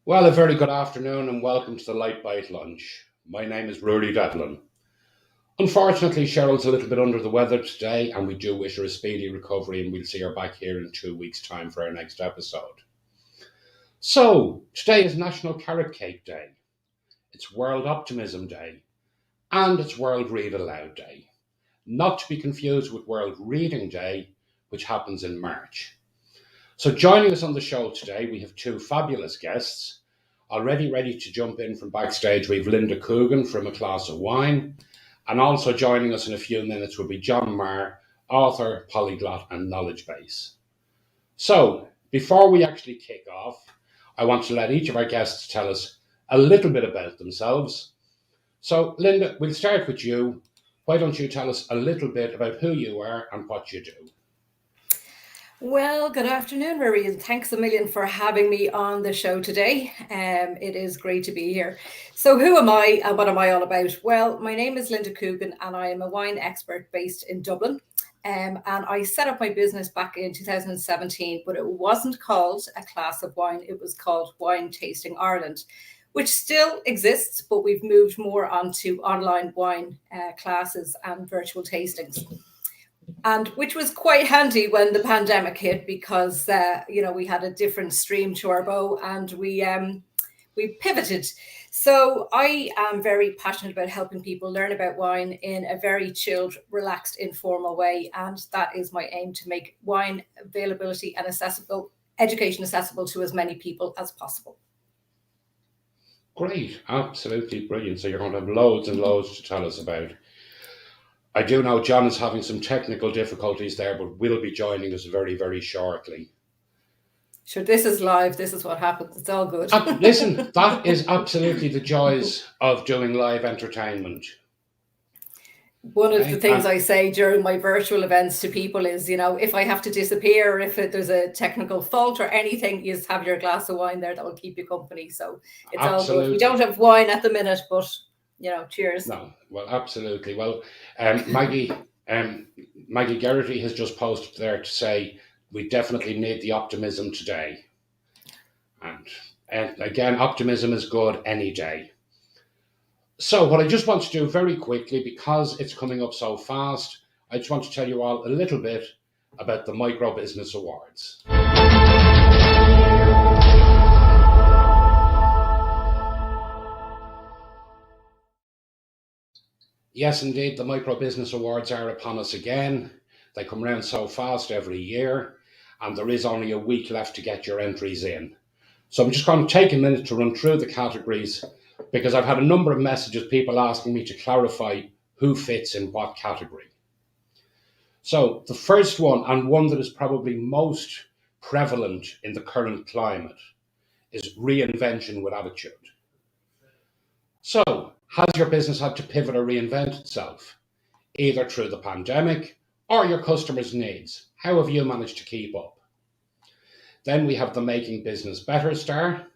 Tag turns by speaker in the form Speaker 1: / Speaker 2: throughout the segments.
Speaker 1: Well, a very good afternoon and welcome to the Lite Bite Lunch. My name is Ruairi. Unfortunately, Sheryl's a little bit under the weather today, and we do wish her a speedy recovery, and we'll see her back here in 2 weeks' time for our next episode. So, today is National Carrot Cake Day, it's World Optimism Day, and it's World Read Aloud Day. Not to be confused with World Reading Day, which happens in March. So, joining us on the show today, we have two fabulous guests. Already ready to jump in from backstage, we have Lynda Coogan from A Glass of Wine. And also joining us in a few minutes will be John Maher, author, polyglot, and knowledge base. So, before we actually kick off, I want to let each of our guests tell us a little bit about themselves. So, Lynda, we'll start with you. Why don't you tell us a little bit about who you are and what you do?
Speaker 2: Well, good afternoon, Ruairi, and thanks a million for having me on the show today. It is great to be here. So, who am I and what am I all about? Well, my name is Lynda Coogan, and I am a wine expert based in Dublin. And I set up my business back in 2017, but it wasn't called A Glass of Wine, it was called Wine Tasting Ireland, which still exists, but we've moved more onto online wine classes and virtual tastings. And which was quite handy when the pandemic hit because we had a different stream to our bow, and we pivoted. So I am very passionate about helping people learn about wine in a very chilled, relaxed, informal way, and that is my aim, to make wine availability and education accessible to as many people as possible.
Speaker 1: Great, absolutely brilliant. So, you're going to have loads and loads to tell us about. I do know John is having some technical difficulties there, but will be joining us very, very shortly.
Speaker 2: Sure, this is live. This is what happens. It's all good.
Speaker 1: Listen, that is absolutely the joys of doing live entertainment.
Speaker 2: One of the
Speaker 1: Okay?
Speaker 2: things I say during my virtual events to people is, if I have to disappear, if there's a technical fault or anything, you just have your glass of wine there that will keep you company. So it's all good. We don't have wine at the minute, but cheers.
Speaker 1: No, well, absolutely. Well, Maggie Geraghty has just posted there to say we definitely need the optimism today. And again, optimism is good any day. So, what I just want to do very quickly, because it's coming up so fast, I just want to tell you all a little bit about the Micro Business Awards. Yes, indeed, the Micro Business Awards are upon us again. They come around so fast every year, and there is only a week left to get your entries in. So I'm just going to take a minute to run through the categories, because I've had a number of messages, people asking me to clarify who fits in what category. So the first one, and one that is probably most prevalent in the current climate, is reinvention with attitude. So, has your business had to pivot or reinvent itself, either through the pandemic or your customers' needs? How have you managed to keep up? Then we have the Making Business Better star.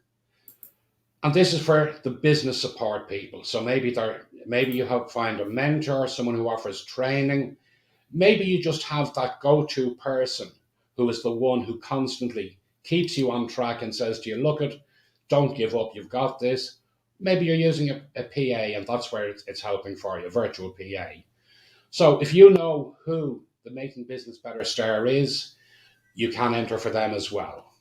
Speaker 1: And this is for the business support people. So maybe you have find a mentor, someone who offers training. Maybe you just have that go-to person who is the one who constantly keeps you on track and says to you, look don't give up, you've got this. Maybe you're using a PA, and that's where it's helping for you, a virtual PA. So if you know who the Making Business Better star is, you can enter for them as well.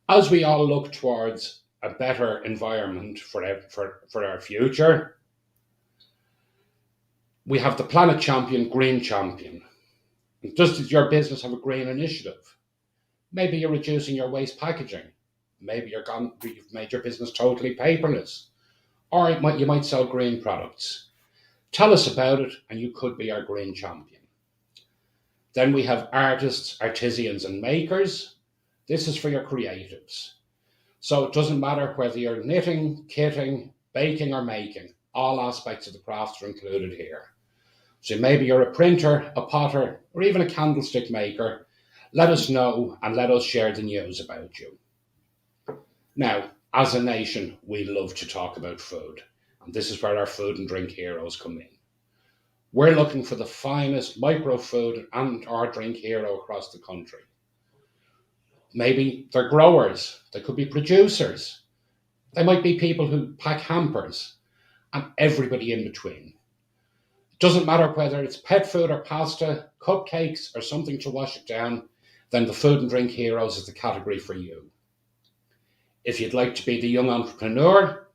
Speaker 1: As we all look towards a better environment for our future, we have the Planet Champion, Green Champion. Does your business have a green initiative? Maybe you're reducing your waste packaging. Maybe you've made your business totally paperless. Or you might sell green products. Tell us about it, and you could be our Green Champion. Then we have artists, artisans, and makers. This is for your creatives. So it doesn't matter whether you're knitting, kitting, baking, or making. All aspects of the crafts are included here. So maybe you're a printer, a potter, or even a candlestick maker. Let us know and let us share the news about you. Now, as a nation, we love to talk about food. And this is where our food and drink heroes come in. We're looking for the finest micro food and our drink hero across the country. Maybe they're growers, they could be producers, They might be people who pack hampers and everybody in between. It doesn't matter whether it's pet food or pasta, cupcakes or something to wash it down, then the food and drink heroes is the category for you. If you'd like to be the young entrepreneur,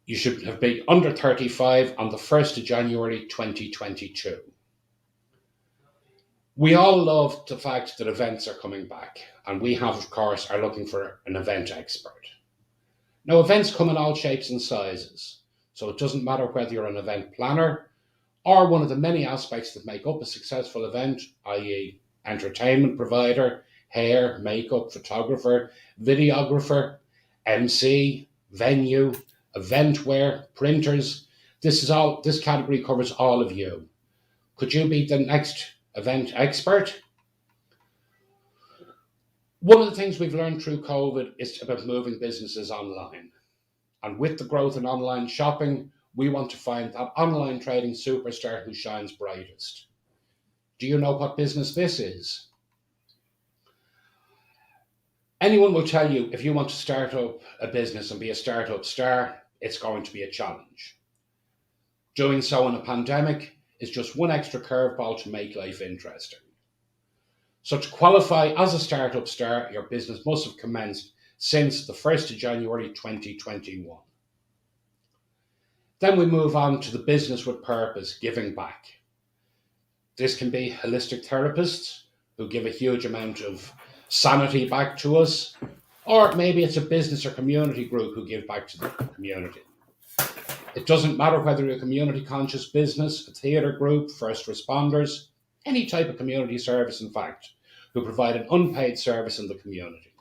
Speaker 1: you should have been under 35 on the 1st of January 2022. We all love the fact that events are coming back, and we have, of course, are looking for an event expert. Now, events come in all shapes and sizes, so it doesn't matter whether you're an event planner or one of the many aspects that make up a successful event, i.e. entertainment provider, hair, makeup, photographer, videographer, MC, venue, eventware, printers. This category covers all of you. Could you be the next event expert? One of the things we've learned through COVID is about moving businesses online. And with the growth in online shopping, we want to find that online trading superstar who shines brightest. Do you know what business this is? Anyone will tell you if you want to start up a business and be a startup star, it's going to be a challenge. Doing so in a pandemic is just one extra curveball to make life interesting. So to qualify as a startup star, your business must have commenced since the 1st of January 2021. Then we move on to the business with purpose, giving back. This can be holistic therapists who give a huge amount of sanity back to us, or maybe it's a business or community group who give back to the community. It doesn't matter whether you're a community conscious business, a theatre group, first responders, any type of community service, in fact, who provide an unpaid service in the community.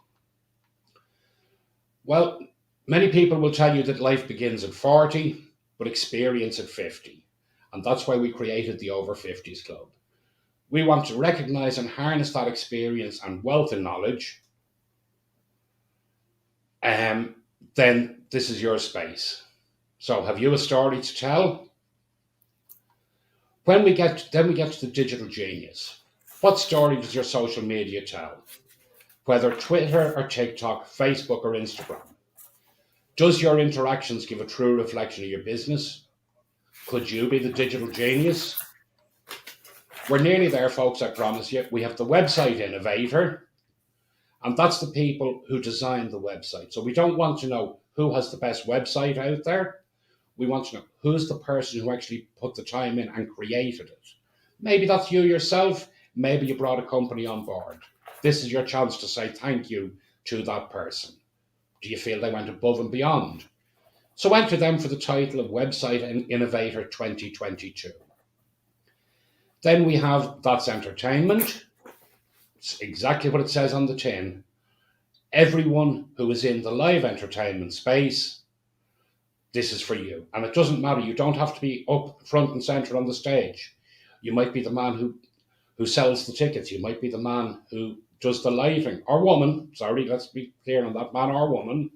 Speaker 1: Well, many people will tell you that life begins at 40, but experience at 50. And that's why we created the Over 50s Club. We want to recognise and harness that experience and wealth and knowledge. Then this is your space. So have you a story to tell? Then we get to the digital genius. What story does your social media tell? Whether Twitter or TikTok, Facebook or Instagram. Does your interactions give a true reflection of your business? Could you be the digital genius? We're nearly there, folks, I promise you. We have the website innovator, and that's the people who design the website. So we don't want to know who has the best website out there. We want to know who's the person who actually put the time in and created it. Maybe that's you yourself. Maybe you brought a company on board. This is your chance to say thank you to that person. Do you feel they went above and beyond? So enter them for the title of Website Innovator 2022. Then we have That's Entertainment. It's exactly what it says on the tin. Everyone who is in the live entertainment space, this is for you. And it doesn't matter. You don't have to be up front and center on the stage. You might be the man who sells the tickets. You might be the man who does the lighting, or woman. Sorry, let's be clear on that, man or woman.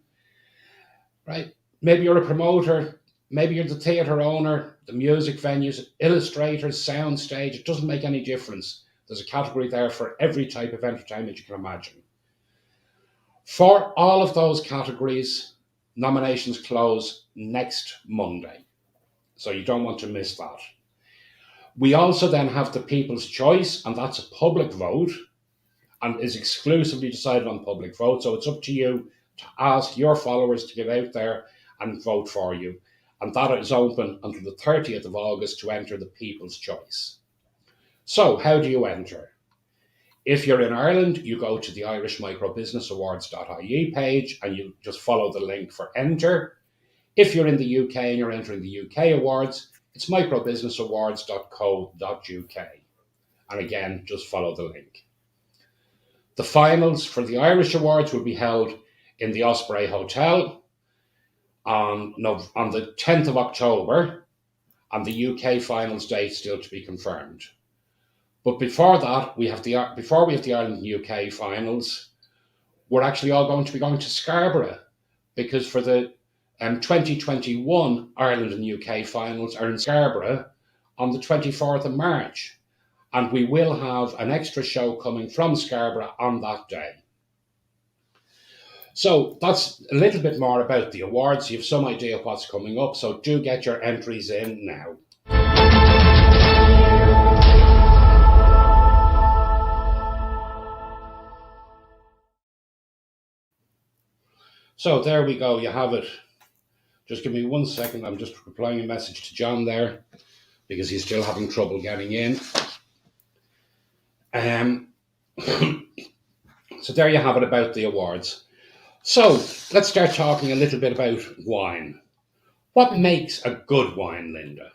Speaker 1: Right? Maybe you're a promoter. Maybe you're the theatre owner, the music venues, illustrators, sound stage. It doesn't make any difference. There's a category there for every type of entertainment you can imagine. For all of those categories, nominations close next Monday. So you don't want to miss that. We also then have the People's Choice, and that's a public vote and is exclusively decided on public vote. So it's up to you to ask your followers to get out there and vote for you. And that is open until the 30th of August to enter the People's Choice. So how do you enter? If you're in Ireland, you go to the irishmicrobusinessawards.ie page and you just follow the link for enter. If you're in the UK and you're entering the UK awards, it's microbusinessawards.co.uk. And again, just follow the link. The finals for the Irish Awards will be held in the Osprey Hotel on the 10th of October, and the UK finals date still to be confirmed. But before that, before we have the Ireland and UK finals, we're actually all going to be going to Scarborough, because for the 2021 Ireland and UK finals are in Scarborough on the 24th of March. And we will have an extra show coming from Scarborough on that day. So that's a little bit more about the awards. You have some idea of what's coming up, so do get your entries in now. So there we go, you have it. Just give me 1 second, I'm just replying a message to John there because he's still having trouble getting in. So there you have it about the awards. So let's start talking a little bit about wine. What makes a good wine, Lynda?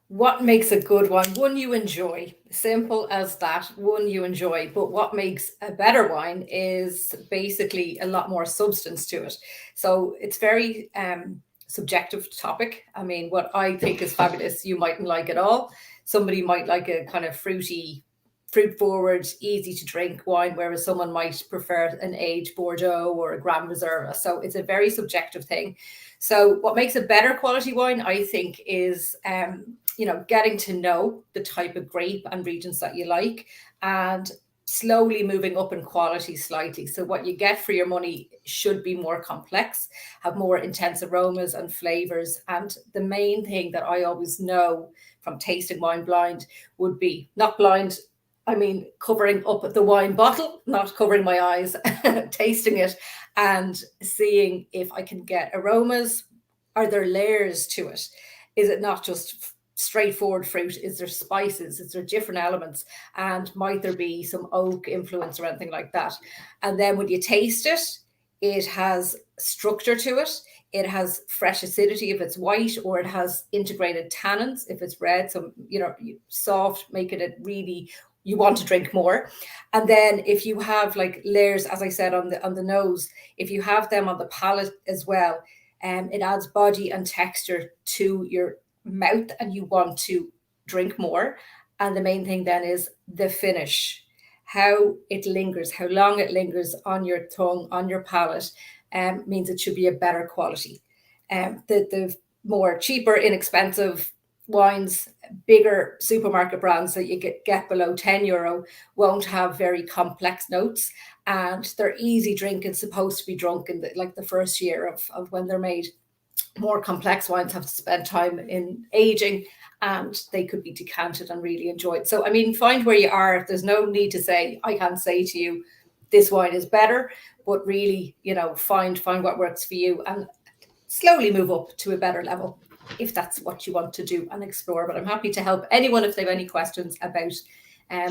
Speaker 2: What makes a good one? One you enjoy. Simple as that. One you enjoy. But what makes a better wine is basically a lot more substance to it. So it's very subjective topic. I mean, what I think is fabulous, you mightn't like at all. Somebody might like a kind of fruity, fruit forward, easy to drink wine, whereas someone might prefer an aged Bordeaux or a Grand Reserva. So it's a very subjective thing. So what makes a better quality wine, I think, is getting to know the type of grape and regions that you like, and slowly moving up in quality slightly. So what you get for your money should be more complex, have more intense aromas and flavors. And the main thing that I always know from tasting wine blind would be, not blind, I mean, covering up the wine bottle, not covering my eyes, tasting it and seeing if I can get aromas. Are there layers to it? Is it not just straightforward fruit? Is there spices? Is there different elements? And might there be some oak influence or anything like that? And then when you taste it, it has structure to it. It has fresh acidity if it's white, or it has integrated tannins if it's red. So, soft, making it really, you want to drink more. And then if you have like layers, as I said, on the nose, if you have them on the palate as well, it adds body and texture to your mouth and you want to drink more. And the main thing then is the finish, how it lingers, how long it lingers on your tongue, on your palate, means it should be a better quality. The more cheaper, inexpensive wines, bigger supermarket brands that you get below €10 won't have very complex notes, and they're easy drinking, supposed to be drunk in the first year of when they're made. More complex wines have to spend time in aging, and they could be decanted and really enjoyed. So, I mean, find where you are. There's no need to say, I can't say to you, this wine is better, but really, find what works for you and slowly move up to a better level if that's what you want to do and explore. But I'm happy to help anyone if they have any questions about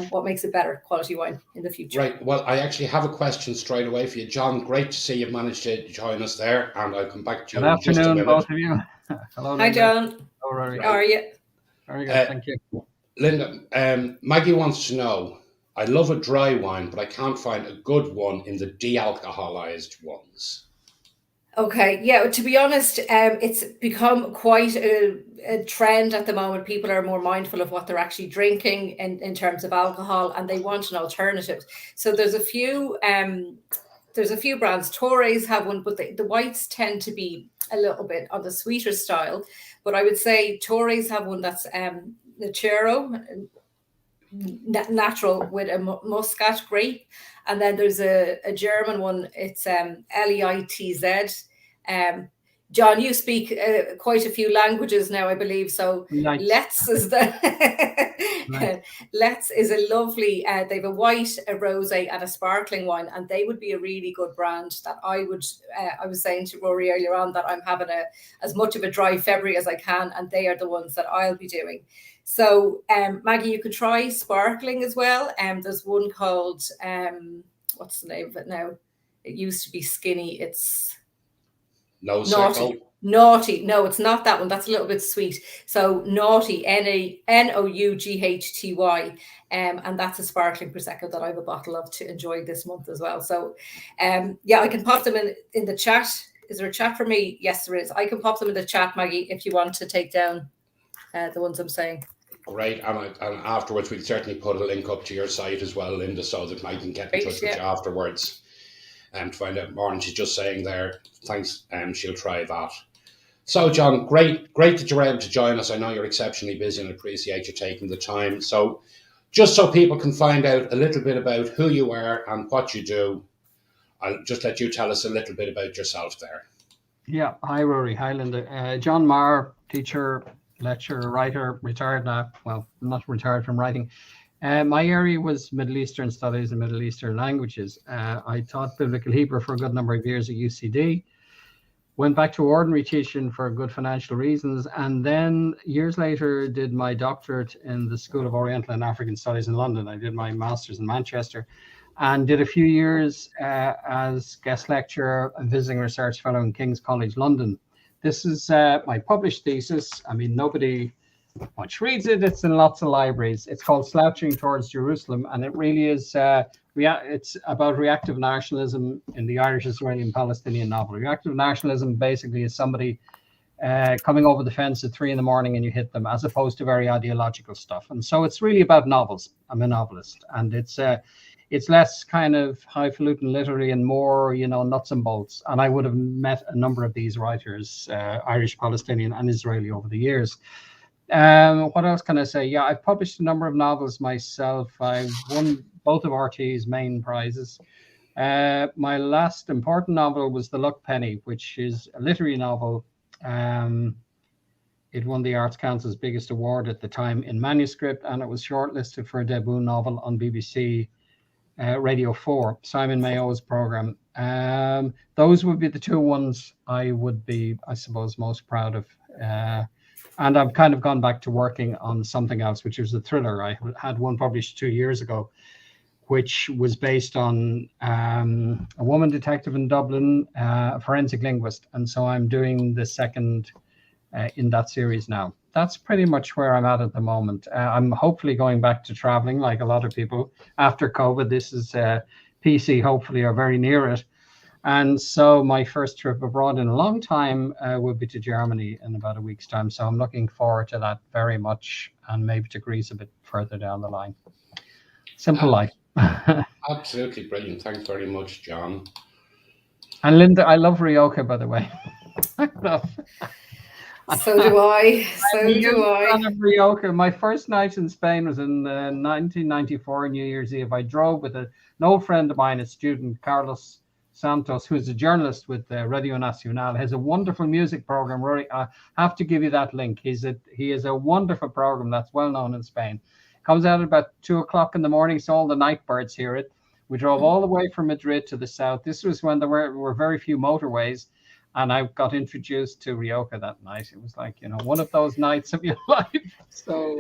Speaker 2: what makes a better quality wine in the future.
Speaker 1: Right. Well, I actually have a question straight away for you, John. Great to see you've managed to join us there, and I'll come back to you.
Speaker 3: Good afternoon, both of you.
Speaker 2: Hello, Hi, John.
Speaker 3: Hello, Ruairi.
Speaker 2: How are you?
Speaker 3: Very good, thank you.
Speaker 1: Lynda, Maggie wants to know, I love a dry wine, but I can't find a good one in the de-alcoholized ones.
Speaker 2: Okay, yeah, to be honest, it's become quite a trend at the moment. People are more mindful of what they're actually drinking in terms of alcohol, and they want an alternative. So there's a few brands. Torres have one, but the whites tend to be a little bit on the sweeter style. But I would say Torres have one that's Nachero, natural, with a muscat grape. And then there's a German one, it's Litz. John, you speak quite a few languages now, I believe. So Let's is Let's is a lovely, they have a white, a rosé and a sparkling wine, and they would be a really good brand that I was saying to Ruairi earlier on that I'm having as much of a dry February as I can, and they are the ones that I'll be doing. So Maggie, you could try sparkling as well. There's one called, what's the name of it now? It used to be Skinny. It's Naughty. No, it's not that one. That's a little bit sweet. So Naughty, Nougghty, and that's a sparkling prosecco that I have a bottle of to enjoy this month as well. So, I can pop them in the chat. Is there a chat for me? Yes, there is. I can pop them in the chat, Maggie, if you want to take down the ones I'm saying.
Speaker 1: Great, and afterwards we'll certainly put a link up to your site as well, Lynda, so that I can get in touch with you afterwards and to find out more. And she's just saying there, thanks, she'll try that. So, John, great that you're able to join us. I know you're exceptionally busy and I appreciate you taking the time. So, just so people can find out a little bit about who you are and what you do, I'll just let you tell us a little bit about yourself there.
Speaker 3: Yeah. Hi, Ruairi. Hi, Lynda. John Maher, teacher, lecturer, writer, retired now. Well, not retired from writing. My area was Middle Eastern studies and Middle Eastern languages. I taught Biblical Hebrew for a good number of years at UCD. Went back to ordinary teaching for good financial reasons, and then years later did my doctorate in the School of Oriental and African Studies in London. I did my master's in Manchester and did a few years as guest lecturer and visiting research fellow in King's College London. This is my published thesis. I mean, nobody much reads it. It's in lots of libraries. It's called Slouching Towards Jerusalem, and it really is it's about reactive nationalism in the Irish, Israeli, and Palestinian novel. Reactive nationalism basically is somebody coming over the fence at 3 a.m. and you hit them, as opposed to very ideological stuff. And so it's really about novels. I'm a novelist, and it's less kind of highfalutin literary and more, nuts and bolts. And I would have met a number of these writers, Irish, Palestinian, and Israeli, over the years. What else can I say? Yeah, I've published a number of novels myself. I've won both of RT's main prizes. My last important novel was The Luck Penny, which is a literary novel. It won the Arts Council's biggest award at the time in manuscript, and it was shortlisted for a debut novel on BBC Radio 4, Simon Mayo's program. Those would be the two ones I would be, I suppose, most proud of. And I've kind of gone back to working on something else, which was a thriller. I had one published 2 years ago, which was based on a woman detective in Dublin, a forensic linguist. And so I'm doing the second in that series now. That's pretty much where I'm at the moment. I'm hopefully going back to traveling like a lot of people after COVID. This is PC, hopefully, or very near it. And so my first trip abroad in a long time will be to Germany in about a week's time. So I'm looking forward to that very much, and maybe to Greece a bit further down the line. Simple life.
Speaker 1: Absolutely brilliant. Thanks very much, John.
Speaker 3: And Lynda, I love Rioja, by the way.
Speaker 2: So do I. So do I.
Speaker 3: Rioja. My first night in Spain was in 1994 New Year's Eve. I drove with an old friend of mine, a student, Carlos Santos, who's a journalist with Radio Nacional, has a wonderful music program. Ruairi, I have to give you that link. He is a wonderful program that's well known in Spain. Comes out at about 2 o'clock in the morning, so all the night birds hear it. We drove all the way from Madrid to the south. This was when there were very few motorways, and I got introduced to Rioja that night. It was like, one of those nights of your life. So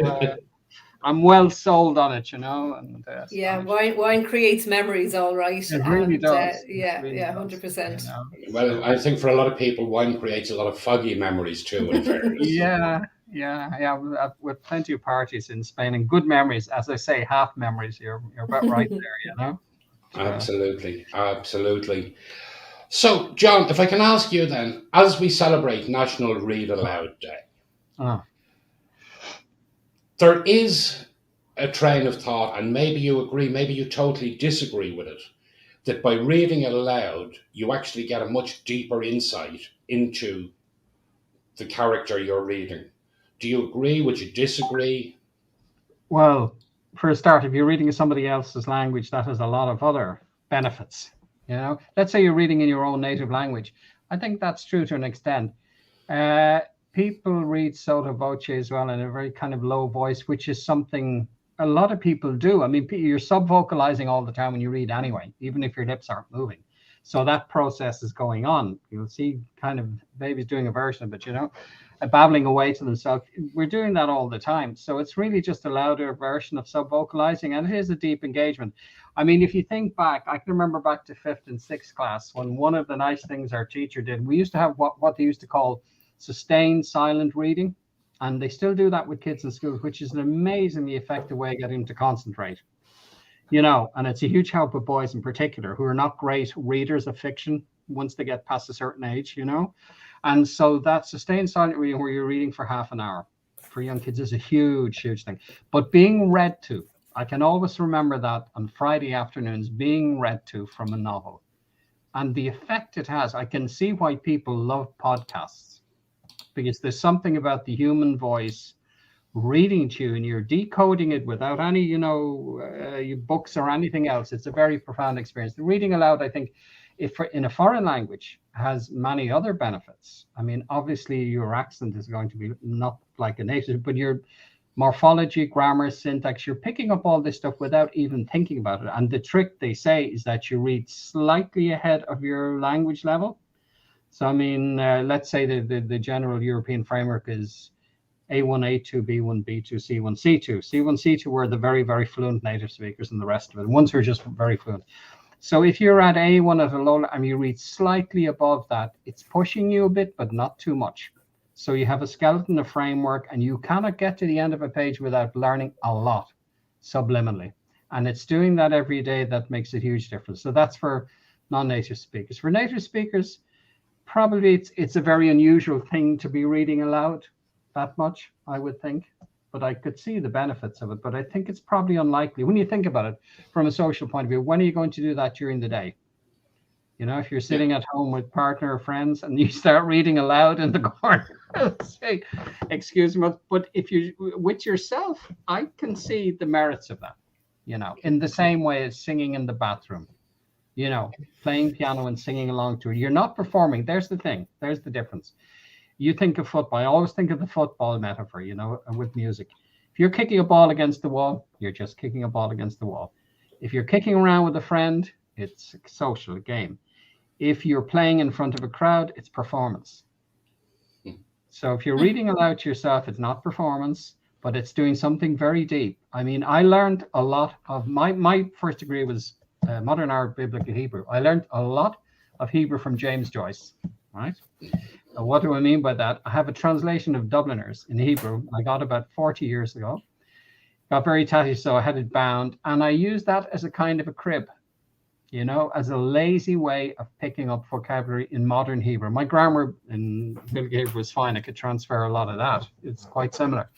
Speaker 3: I'm well sold on it, And
Speaker 2: yeah, wine creates memories, all right.
Speaker 3: It really does.
Speaker 2: Yeah, 100%.
Speaker 1: Well, I think for a lot of people, wine creates a lot of foggy memories too. In fairness.
Speaker 3: Yeah. With plenty of parties in Spain and good memories. As I say, half memories. You're about right there,
Speaker 1: Absolutely. So, John, if I can ask you then, as we celebrate National Read Aloud Day, there is a train of thought, and maybe you agree, maybe you totally disagree with it, that by reading aloud, you actually get a much deeper insight into the character you're reading. Do you agree? Would you disagree?
Speaker 3: Well, for a start, if you're reading in somebody else's language, that has a lot of other benefits. Let's say you're reading in your own native language. I think that's true to an extent. People read sotto voce as well in a very kind of low voice, which is something a lot of people do. I mean, you're sub-vocalizing all the time when you read anyway, even if your lips aren't moving. So that process is going on. You'll see kind of babies doing a version of it, babbling away to themselves. We're doing that all the time. So it's really just a louder version of sub-vocalizing, and it is a deep engagement. I mean, if you think back, I can remember back to 5th and 6th class when one of the nice things our teacher did, we used to have what they used to call sustained silent reading. And they still do that with kids in schools, which is an amazingly effective way of getting them to concentrate. And it's a huge help with boys in particular who are not great readers of fiction once they get past a certain age, And so that sustained silent reading where you're reading for half an hour for young kids is a huge thing. But being read to, I can always remember that on Friday afternoons, being read to from a novel. And the effect it has, I can see why people love podcasts. Because there's something about the human voice reading to you and you're decoding it without any, books or anything else. It's a very profound experience. The reading aloud, I think, if in a foreign language has many other benefits. I mean, obviously your accent is going to be not like a native, but your morphology, grammar, syntax, you're picking up all this stuff without even thinking about it. And the trick, they say, is that you read slightly ahead of your language level. So, I mean, let's say the general European framework is A1, A2, B1, B2, C1, C2. C1, C2 were the very, very fluent native speakers, and the rest of it, ones who are just very fluent. So if you're at A1 at a low, and you read slightly above that, it's pushing you a bit, but not too much. So you have a skeleton, a framework, and you cannot get to the end of a page without learning a lot subliminally. And it's doing that every day that makes a huge difference. So that's for non-native speakers. For native speakers, probably it's a very unusual thing to be reading aloud that much, I would think. But I could see the benefits of it. But I think it's probably unlikely. When you think about it from a social point of view, when are you going to do that during the day? You know, if you're sitting at home with partner or friends and you start reading aloud in the corner, say, excuse me, but if you're with yourself, I can see the merits of that, you know, in the same way as singing in the bathroom, you know, playing piano and singing along to it. You're not performing. There's the thing. There's the difference. You think of football. I always think of the football metaphor, you know, with music. If you're kicking a ball against the wall, you're just kicking a ball against the wall. If you're kicking around with a friend, it's a social game. If you're playing in front of a crowd, it's performance. So if you're reading aloud to yourself, it's not performance, but it's doing something very deep. I mean, I learned a lot of my first degree was modern art, biblical Hebrew. I learned a lot of Hebrew from James Joyce, right? Now, what do I mean by that? I have a translation of Dubliners in Hebrew. I got about 40 years ago. Got very tatty, so I had it bound. And I used that as a kind of a crib, you know, as a lazy way of picking up vocabulary in modern Hebrew. My grammar in biblical Hebrew was fine. I could transfer a lot of that. It's quite similar.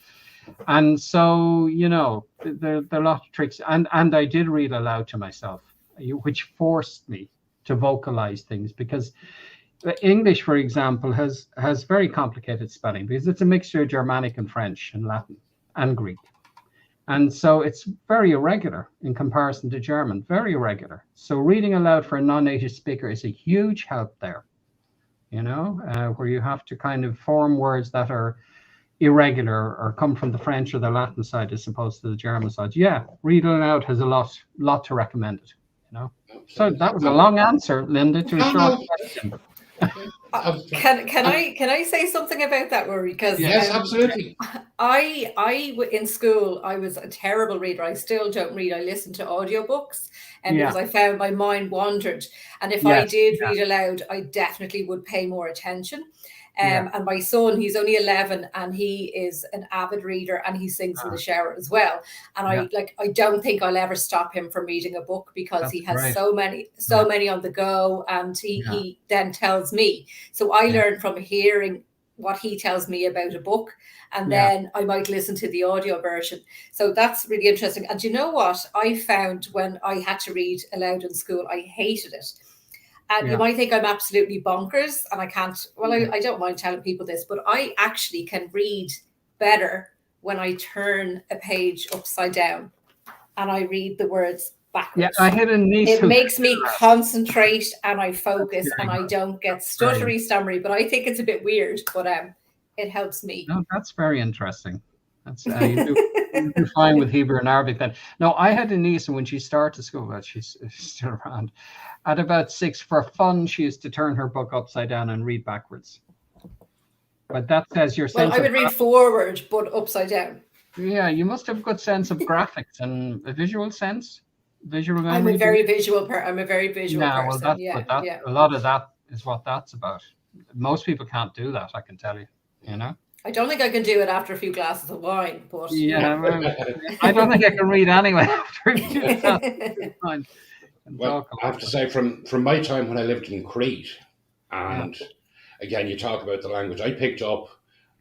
Speaker 3: And so, you know, there are a lot of tricks. And I did read aloud to myself, which forced me to vocalize things, because English, for example, has very complicated spelling because it's a mixture of Germanic and French and Latin and Greek. And so it's very irregular in comparison to German, very irregular. So reading aloud for a non-native speaker is a huge help there, you know, where you have to kind of form words that are irregular or come from the French or the Latin side as opposed to the German side. Yeah, reading aloud has a lot to recommend it, you know. So that was a long answer, Lynda, to a short question.
Speaker 2: Can I say something about that, Ruairi? Because
Speaker 1: yes, absolutely.
Speaker 2: I in school I was a terrible reader. I still don't read. I listen to audiobooks, and because I found my mind wandered. And if I did read aloud, I definitely would pay more attention. And my son, he's only 11, and he is an avid reader, and he sings in the shower as well. And I don't think I'll ever stop him from reading a book, because he has so many on the go, and he then tells me. So I learn from hearing what he tells me about a book, and then I might listen to the audio version. So that's really interesting. And you know what I found when I had to read aloud in school? I hated it. And you might think I'm absolutely bonkers and I can't, well, I don't mind telling people this, but I actually can read better when I turn a page upside down and I read the words backwards.
Speaker 3: Yeah, I had a niece.
Speaker 2: It makes me concentrate and I focus and I don't get stuttery, stammery, but I think it's a bit weird, but it helps me.
Speaker 3: No, that's very interesting. That's you do fine with Hebrew and Arabic then. No, I had a niece, and when she started school, but she's still around, at about 6, for fun, she used to turn her book upside down and read backwards. But that says your sense.
Speaker 2: Well, I would read forward, but upside down.
Speaker 3: Yeah, you must have a good sense of graphics and a visual sense. Visual memory.
Speaker 2: I'm a very visual person.
Speaker 3: Well, a lot of that is what that's about. Most people can't do that, I can tell you, you know.
Speaker 2: I don't think I can do it after a few glasses of wine, but
Speaker 3: I don't think I can read anyway after a few glasses of wine.
Speaker 1: Well, I have to say, from my time when I lived in Crete, and again, you talk about the language, I picked up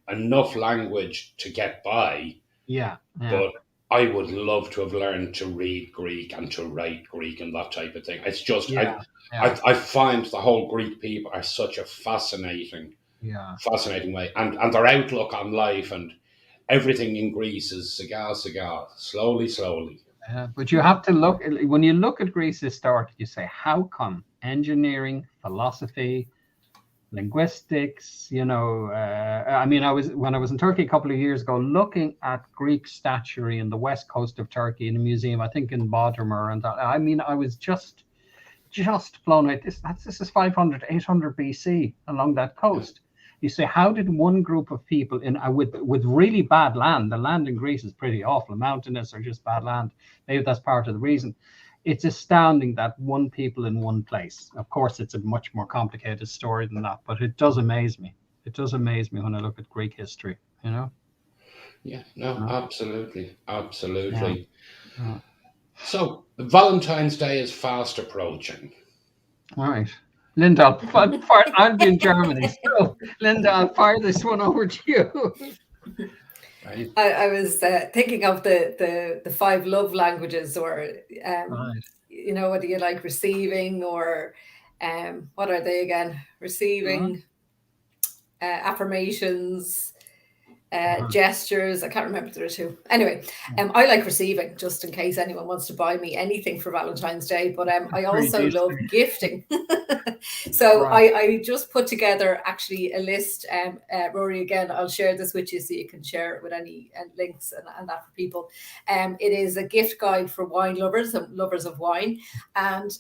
Speaker 1: enough language to get by. But I would love to have learned to read Greek and to write Greek and that type of thing. It's just, I find the whole Greek people are such a fascinating way. And their outlook on life and everything in Greece is cigar, slowly.
Speaker 3: But you have to look, when you look at Greece historically, you say, how come engineering, philosophy, linguistics. When I was in Turkey a couple of years ago, looking at Greek statuary in the west coast of Turkey in a museum, I think in Bodrum, and I was just blown away. This is 500, 800 BC along that coast. You say, how did one group of people with really bad land? The land in Greece is pretty awful, mountainous or just bad land. Maybe that's part of the reason. It's astounding that one people in one place. Of course, it's a much more complicated story than that, but it does amaze me. It does amaze me when I look at Greek history,
Speaker 1: Yeah, no, absolutely.
Speaker 3: Yeah.
Speaker 1: So, Valentine's Day is fast approaching.
Speaker 3: All right. Lynda, I'll be in Germany. So, Lynda, I'll fire this one over to you.
Speaker 2: Right. I was thinking of the 5 love languages, or whether you like receiving or what are they again? Receiving, affirmations, gestures. I can't remember the 2. Anyway, I like receiving, just in case anyone wants to buy me anything for Valentine's Day. But I also love gifting. So I just put together actually a list. Ruairi, again, I'll share this with you so you can share it with any links and that for people. It is a gift guide for wine lovers and lovers of wine. And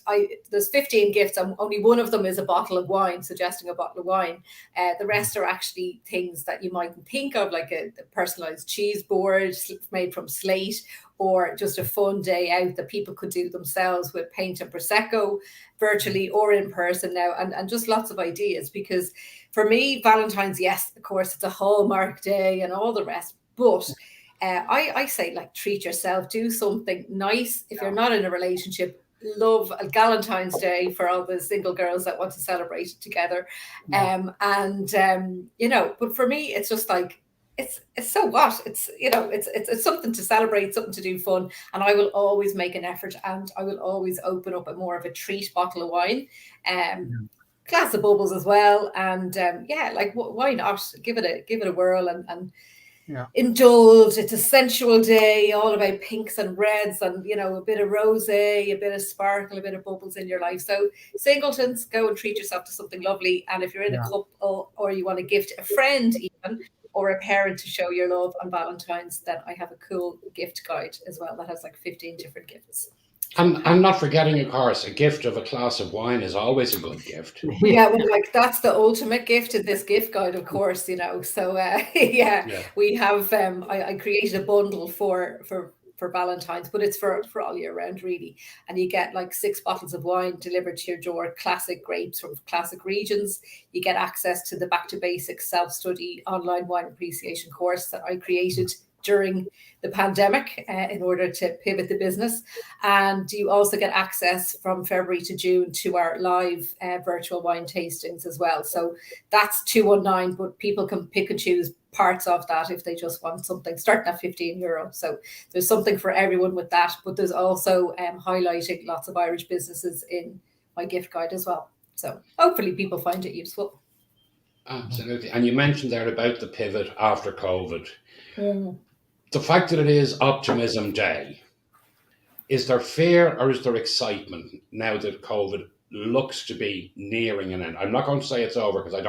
Speaker 2: there's 15 gifts, and only one of them is a bottle of wine, suggesting a bottle of wine. The rest are actually things that you mightn't think of, like a personalized cheese board made from slate, or just a fun day out that people could do themselves with paint and Prosecco, virtually or in person now, and just lots of ideas. Because for me, Valentine's, yes, of course, it's a Hallmark day and all the rest, but I say, like, treat yourself, do something nice. If you're not in a relationship, love a Valentine's Day for all the single girls that want to celebrate it together. But for me, it's just like, it's so what? It's something to celebrate, something to do fun. And I will always make an effort, and I will always open up a more of a treat bottle of wine, glass of bubbles as well. And why not give it a whirl and indulge. It's a sensual day, all about pinks and reds, and a bit of rosé, a bit of sparkle, a bit of bubbles in your life. So singletons, go and treat yourself to something lovely. And if you're in a couple, or you want to gift a friend even, or a parent to show your love on Valentine's, then I have a cool gift guide as well that has like 15 different gifts.
Speaker 1: I'm not forgetting, of course, a gift of a glass of wine is always a good gift.
Speaker 2: Yeah, well, like, that's the ultimate gift in this gift guide, of course, So we have. I created a bundle for Valentine's, but it's for all year round, really. And you get like 6 bottles of wine delivered to your door, classic grapes from classic regions. You get access to the Back to Basics self-study online wine appreciation course that I created during the pandemic in order to pivot the business. And you also get access from February to June to our live virtual wine tastings as well. So that's 219, but people can pick and choose parts of that if they just want something starting at €15. So there's something for everyone with that, but there's also highlighting lots of Irish businesses in my gift guide as well. So hopefully people find it useful.
Speaker 1: Absolutely. And you mentioned there about the pivot after COVID. The fact that it is Optimism Day, is there fear or is there excitement now that COVID looks to be nearing an end? I'm not going to say it's over, because I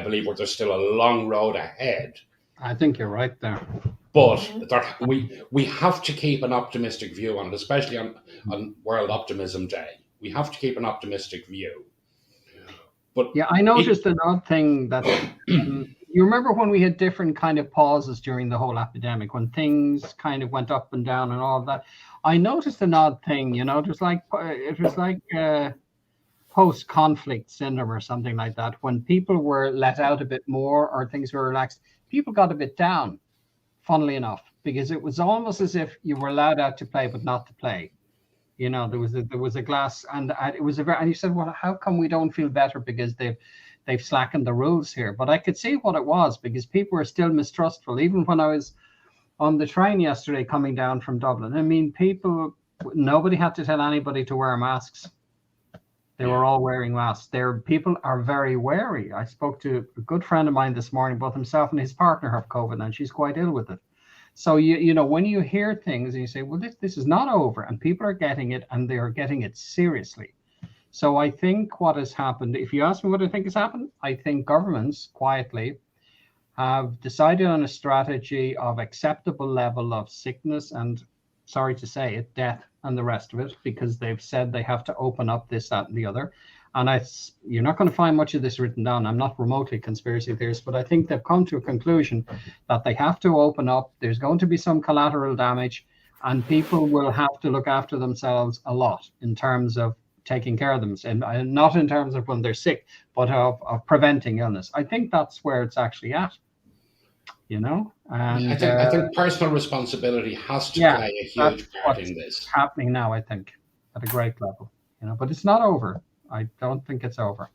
Speaker 1: believe there's still a long road ahead.
Speaker 3: I think you're right there.
Speaker 1: But we have to keep an optimistic view on it, especially on World Optimism Day. We have to keep an optimistic view. But
Speaker 3: yeah, I noticed an odd thing that you remember when we had different kind of pauses during the whole epidemic, when things kind of went up and down and all of that. I noticed an odd thing, it was like post-conflict syndrome or something like that. When people were let out a bit more or things were relaxed, people got a bit down, funnily enough, because it was almost as if you were allowed out to play but not to play. There was a glass, and it was and you said, well, how come we don't feel better because they've slackened the rules here? But I could see what it was, because people were still mistrustful. Even when I was on the train yesterday coming down from Dublin, I mean, nobody had to tell anybody to wear masks. They were all wearing masks. People are very wary. I spoke to a good friend of mine this morning. Both himself and his partner have COVID, and she's quite ill with it. So when you hear things and you say, well, this is not over, and people are getting it, and they are getting it seriously, So I think what has happened, if you ask me what I think has happened, I think governments quietly have decided on a strategy of acceptable level of sickness and, sorry to say it, death and the rest of it, because they've said they have to open up this, that, and the other. And you're not going to find much of this written down. I'm not remotely conspiracy theorist, but I think they've come to a conclusion that they have to open up. There's going to be some collateral damage, and people will have to look after themselves a lot in terms of taking care of them, and not in terms of when they're sick, but of preventing illness. I think that's where it's actually at, And
Speaker 1: I think personal responsibility has to play a huge part in this.
Speaker 3: Happening now, I think, at a great level, but it's not over. I don't think it's over,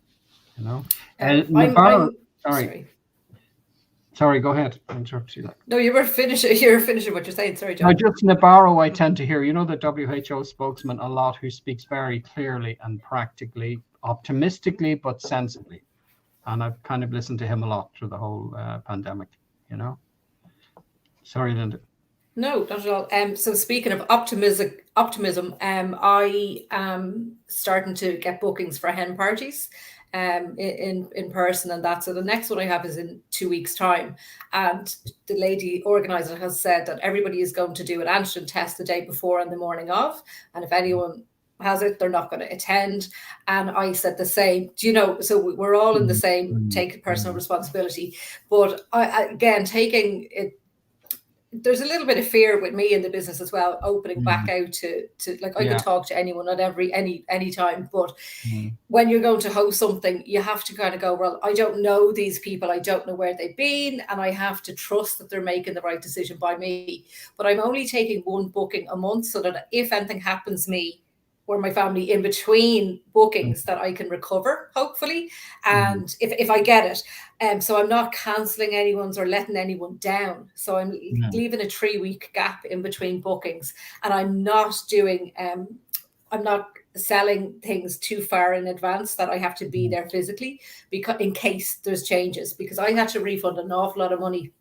Speaker 3: Sorry, go ahead. I interrupted you.
Speaker 2: No, you were finishing what you're saying. Sorry, John.
Speaker 3: Just Nabarro, I tend to hear, the WHO spokesman a lot, who speaks very clearly and practically, optimistically, but sensibly. And I've kind of listened to him a lot through the whole pandemic, Sorry, Lynda.
Speaker 2: No, not at all. So speaking of optimism, I am starting to get bookings for hen parties in person and that. So the next one I have is in 2 weeks' time. And the lady organizer has said that everybody is going to do an antigen test the day before and the morning of. And if anyone has it, they're not going to attend. And I said the same. So we're all in the same, take personal responsibility. But again, taking it, there's a little bit of fear with me in the business as well, opening back out to like, I could talk to anyone at any time, but when you're going to host something, you have to kind of go, well, I don't know these people, I don't know where they've been, and I have to trust that they're making the right decision by me. But I'm only taking one booking a month, so that if anything happens to me or my family in between bookings, that I can recover, hopefully, and if I get it. So I'm not cancelling anyone's or letting anyone down. So I'm leaving a 3-week gap in between bookings, and I'm not doing, I'm not selling things too far in advance that I have to be there physically, because in case there's changes, because I had to refund an awful lot of money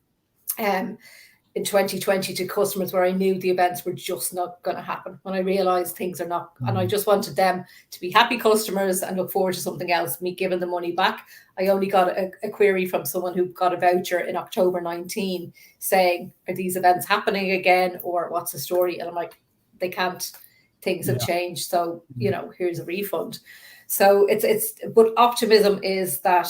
Speaker 2: in 2020 to customers where I knew the events were just not going to happen, when I realized things are not, and I just wanted them to be happy customers and look forward to something else, me giving the money back. I only got a query from someone who got a voucher in October 19 saying, are these events happening again, or what's the story? And I'm like, they can't, things have changed. So, here's a refund. So but optimism is that,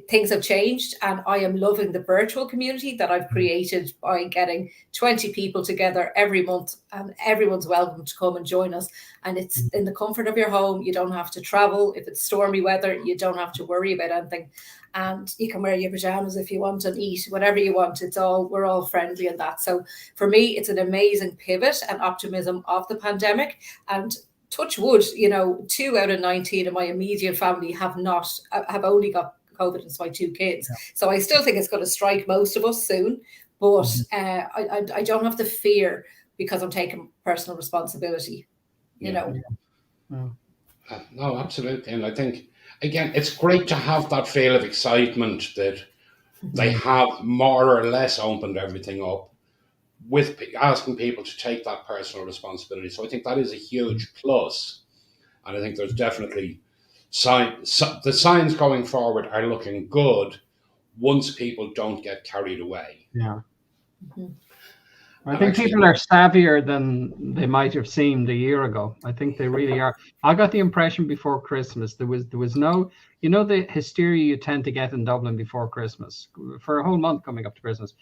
Speaker 2: things have changed, and I am loving the virtual community that I've created by getting 20 people together every month, and everyone's welcome to come and join us. And it's in the comfort of your home. You don't have to travel. If it's stormy weather, you don't have to worry about anything. And you can wear your pajamas if you want and eat whatever you want. We're all friendly in that. So for me, it's an amazing pivot and optimism of the pandemic. And touch wood, 2 out of 19 of my immediate family have only got COVID, and it's my 2 kids. Yeah. So I still think it's going to strike most of us soon, but I don't have the fear, because I'm taking personal responsibility,
Speaker 1: No, absolutely. And I think, again, it's great to have that feel of excitement that they have more or less opened everything up, with asking people to take that personal responsibility. So I think that is a huge plus. And I think there's definitely the signs going forward are looking good once people don't get carried away.
Speaker 3: Yeah. I think people are savvier than they might have seemed a year ago. I think they really are. I got the impression before Christmas, there was no, the hysteria you tend to get in Dublin before Christmas, for a whole month coming up to Christmas.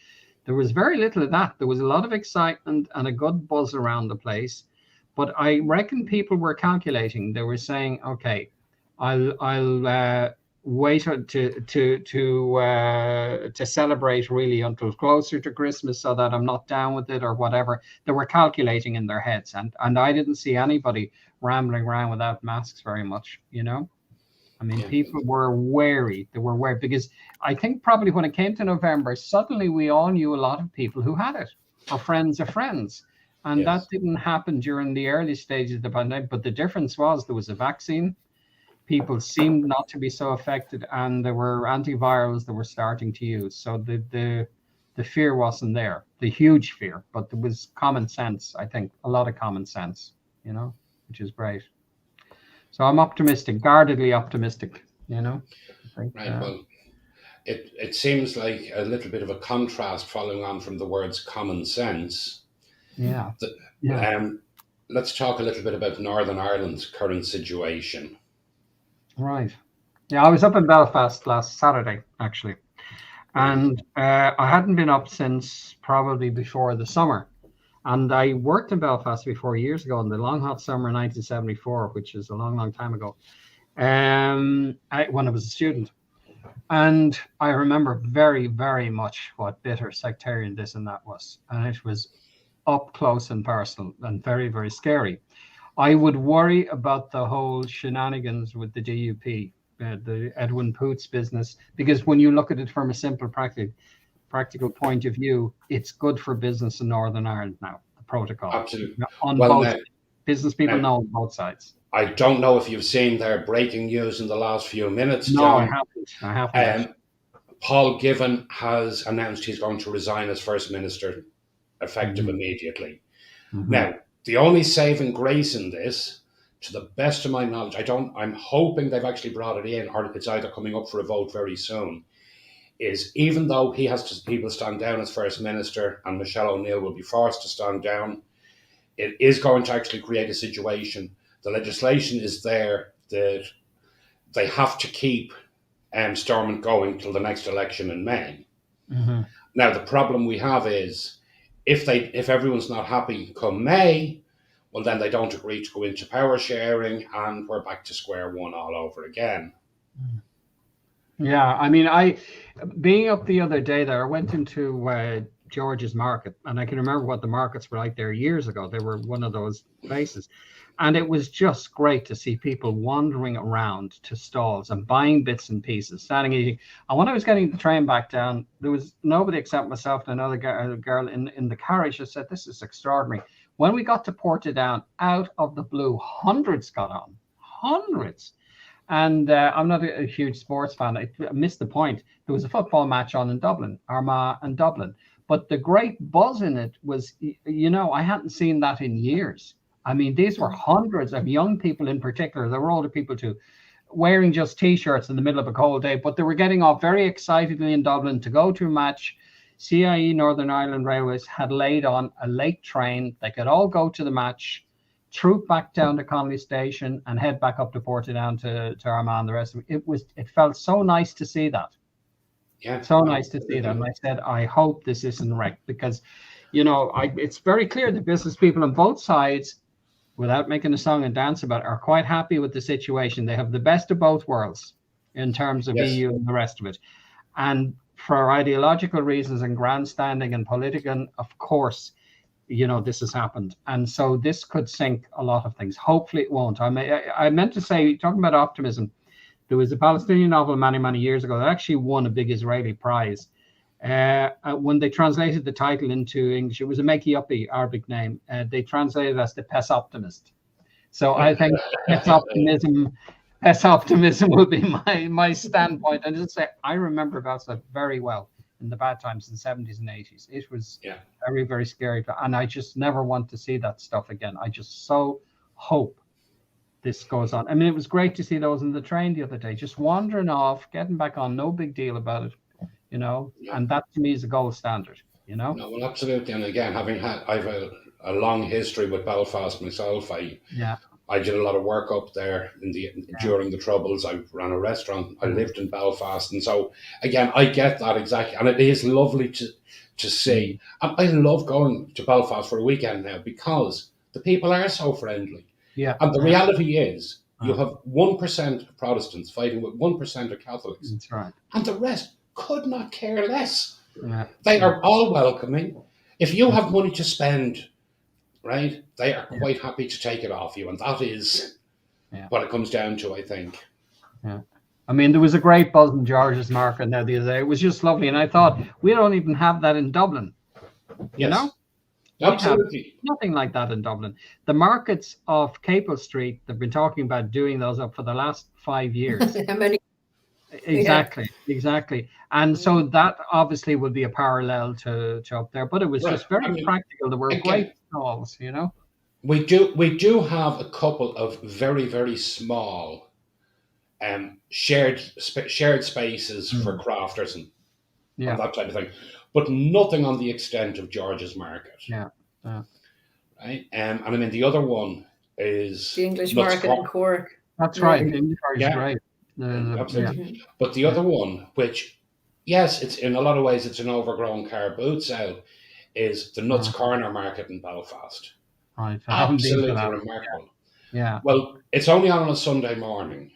Speaker 3: There was very little of that. There was a lot of excitement and a good buzz around the place. But I reckon people were calculating. They were saying, okay, I'll wait to celebrate really until closer to Christmas, so that I'm not down with it or whatever. They were calculating in their heads. And I didn't see anybody rambling around without masks very much, I mean, people were wary. They were wary, because I think probably when it came to November, suddenly we all knew a lot of people who had it, or friends of friends. And that didn't happen during the early stages of the pandemic. But the difference was there was a vaccine. People seemed not to be so affected, and there were antivirals that were starting to use. So the fear wasn't there, the huge fear, but there was common sense, I think, a lot of common sense, which is great. So I'm optimistic, guardedly optimistic, you know. I think,
Speaker 1: Right. Well, it seems like a little bit of a contrast following on from the words common sense.
Speaker 3: yeah,
Speaker 1: The-
Speaker 3: yeah,
Speaker 1: let's talk a little bit about Northern Ireland's current situation.
Speaker 3: right. Yeah, I was up in Belfast last Saturday, actually.
Speaker 1: Right.
Speaker 3: And I hadn't been up since probably before the summer. And I worked in Belfast before years ago in the long hot summer of 1974, which is a long, long time ago, when I was a student. And I remember very, very much what bitter sectarian this and that was. And it was up close and personal and very, very scary. I would worry about the whole shenanigans with the DUP, the Edwin Poots business, because when you look at it from a simple practical point of view, it's good for business in Northern Ireland now, the protocol.
Speaker 1: Absolutely.
Speaker 3: On
Speaker 1: Well,
Speaker 3: both business people
Speaker 1: now,
Speaker 3: know on both sides.
Speaker 1: I don't know if you've seen their breaking news in the last few minutes,
Speaker 3: No,
Speaker 1: John.
Speaker 3: I haven't.
Speaker 1: Paul Givan has announced he's going to resign as First Minister, effective immediately.
Speaker 3: Mm-hmm.
Speaker 1: Now, the only saving grace in this, to the best of my knowledge, I'm hoping they've actually brought it in, or it's either coming up for a vote very soon, is even though he will stand down as First Minister and Michelle O'Neill will be forced to stand down, it is going to actually create a situation. The legislation is there that they have to keep Stormont going till the next election in May.
Speaker 3: Mm-hmm.
Speaker 1: Now, the problem we have is if everyone's not happy come May, well, then they don't agree to go into power sharing and we're back to square one all over again.
Speaker 3: Yeah, I mean, being up the other day there, I went into George's Market, and I can remember what the markets were like there years ago. They were one of those places. And it was just great to see people wandering around to stalls and buying bits and pieces, standing eating. And when I was getting the train back down, there was nobody except myself and another girl in the carriage. I said, this is extraordinary. When we got to Portadown, out of the blue, hundreds got on. Hundreds. And I'm not a huge sports fan. I missed the point. There was a football match on in Dublin, Armagh and Dublin. But the great buzz in it was, I hadn't seen that in years. I mean, these were hundreds of young people in particular. There were older people too, wearing just T-shirts in the middle of a cold day. But they were getting off very excitedly in Dublin to go to a match. CIE Northern Ireland Railways had laid on a late train. They could all go to the match, troop back down to Connolly Station and head back up to Portadown to Armagh and the rest of it. It felt so nice to see that.
Speaker 1: Yeah,
Speaker 3: so nice to see that. And I said, I hope this isn't wrecked because, it's very clear the business people on both sides, without making a song and dance about it, are quite happy with the situation. They have the best of both worlds in terms of EU and the rest of it. And for ideological reasons and grandstanding and political, of course, this has happened. And so this could sink a lot of things. Hopefully it won't. I meant to say, talking about optimism, there was a Palestinian novel many, many years ago that actually won a big Israeli prize. When they translated the title into English, it was a makey-uppy Arabic name. They translated it as the Pes Optimist. So I think Pes Optimism will be my standpoint. And just say, I remember Belfast very well in the bad times in the 70s and 80s. It was very, very scary. And I just never want to see that stuff again. I just so hope this goes on. I mean, it was great to see those in the train the other day, just wandering off, getting back on, no big deal about it. And that to me is a gold standard,
Speaker 1: No, well, absolutely. And again, I've a long history with Belfast myself. I did a lot of work up there during the Troubles. I ran a restaurant. I lived in Belfast. And so, again, I get that exactly. And it is lovely to see. And I love going to Belfast for a weekend now because the people are so friendly.
Speaker 3: Yeah.
Speaker 1: And the reality is you have 1% of Protestants fighting with 1% of Catholics.
Speaker 3: That's right.
Speaker 1: And the rest could not care less.
Speaker 3: Yeah.
Speaker 1: They are all welcoming. If you have money to spend, right, they are quite happy to take it off you. And that is what it comes down to, I think.
Speaker 3: Yeah. I mean, there was a great buzz in George's Market now the other day. It was just lovely. And I thought, we don't even have that in Dublin. You know?
Speaker 1: Absolutely.
Speaker 3: Nothing like that in Dublin. The markets of Capel Street, they've been talking about doing those up for the last 5 years.
Speaker 2: How many?
Speaker 3: Exactly. And so that obviously would be a parallel to up there. But it was just very practical. There were great stalls,
Speaker 1: We do have a couple of very, very small shared spaces for crafters and
Speaker 3: Yeah.
Speaker 1: that type of thing, but nothing on the extent of George's Market,
Speaker 3: Yeah. Yeah.
Speaker 1: right? And I mean the other one
Speaker 2: The
Speaker 1: is
Speaker 2: English
Speaker 1: Nuts
Speaker 2: market in
Speaker 1: Corner.
Speaker 2: Cork.
Speaker 3: That's
Speaker 2: Yeah.
Speaker 3: right. Indycar is
Speaker 1: Yeah,
Speaker 3: great. Yeah.
Speaker 1: absolutely.
Speaker 2: Mhm.
Speaker 1: But the other one, which yes, it's in a lot of ways it's an overgrown car boot sale, is the Nuts
Speaker 3: Uh,
Speaker 1: Corner Market in Belfast.
Speaker 3: right. I haven't been to
Speaker 1: Absolutely
Speaker 3: that.
Speaker 1: remarkable.
Speaker 3: Yeah.
Speaker 1: Well, it's only on a Sunday morning.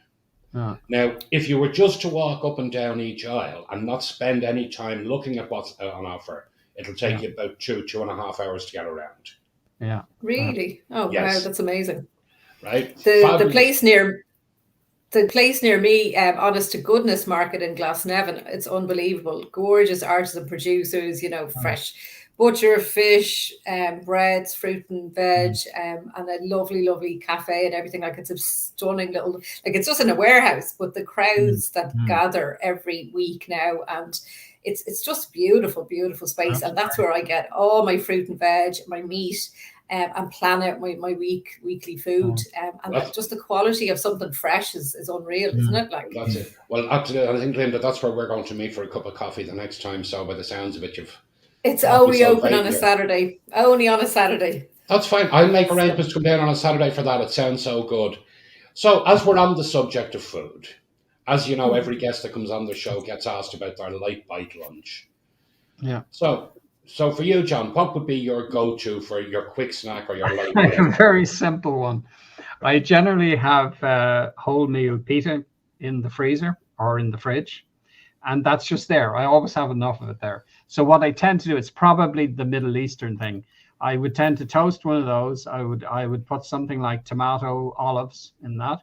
Speaker 3: Yeah.
Speaker 1: Now, if you were just to walk up and down each aisle and not spend any time looking at what's on offer, it'll take
Speaker 3: Yeah.
Speaker 1: you about 2.5 hours to get around.
Speaker 3: Yeah.
Speaker 2: Really? Oh wow,
Speaker 1: Yes,
Speaker 2: that's amazing.
Speaker 1: right?
Speaker 2: The
Speaker 1: Fabulous.
Speaker 2: place near me, honest to goodness market in Glasnevin, it's unbelievable. Gorgeous artisan producers,
Speaker 3: Right.
Speaker 2: fresh butcher, fish, breads, fruit and veg,
Speaker 3: Mm,
Speaker 2: and a lovely, lovely cafe and everything. Like it's a stunning little, like it's just in a warehouse, but the
Speaker 3: mm,
Speaker 2: crowds that
Speaker 3: mm.
Speaker 2: gather every week now, and it's just beautiful, beautiful space.
Speaker 3: That's
Speaker 2: And that's
Speaker 3: great.
Speaker 2: where I get all my fruit and veg, my meat, and plan out my weekly food.
Speaker 3: Mm,
Speaker 2: And
Speaker 1: That's,
Speaker 2: just the quality of something fresh is unreal, isn't
Speaker 3: mm,
Speaker 2: it? Like
Speaker 1: that's
Speaker 3: mm.
Speaker 1: it. Well, absolutely. I think, Linda, that's where we're going to meet for a cup of coffee the next time. So, by the sounds of it, you've
Speaker 2: it's
Speaker 1: brought me
Speaker 2: only
Speaker 1: so
Speaker 2: open on a
Speaker 1: vaguely.
Speaker 2: Saturday. Only on a Saturday.
Speaker 1: That's fine. I'll make
Speaker 2: So
Speaker 1: arrangements to come down on a Saturday for that. It sounds so good. So, as we're on the subject of food, as you know, every
Speaker 2: mhm.
Speaker 1: guest that comes on the show gets asked about their Lite Bite Lunch.
Speaker 3: Yeah.
Speaker 1: So, so for you, John, what would be your go-to for your quick snack or your light
Speaker 3: A
Speaker 1: bite?
Speaker 3: very simple one. I generally have wholemeal pita in the freezer or in the fridge, and that's just there. I always have enough of it there. So what I tend to do, it's probably the Middle Eastern thing. I would tend to toast one of those. I would put something like tomato olives in that.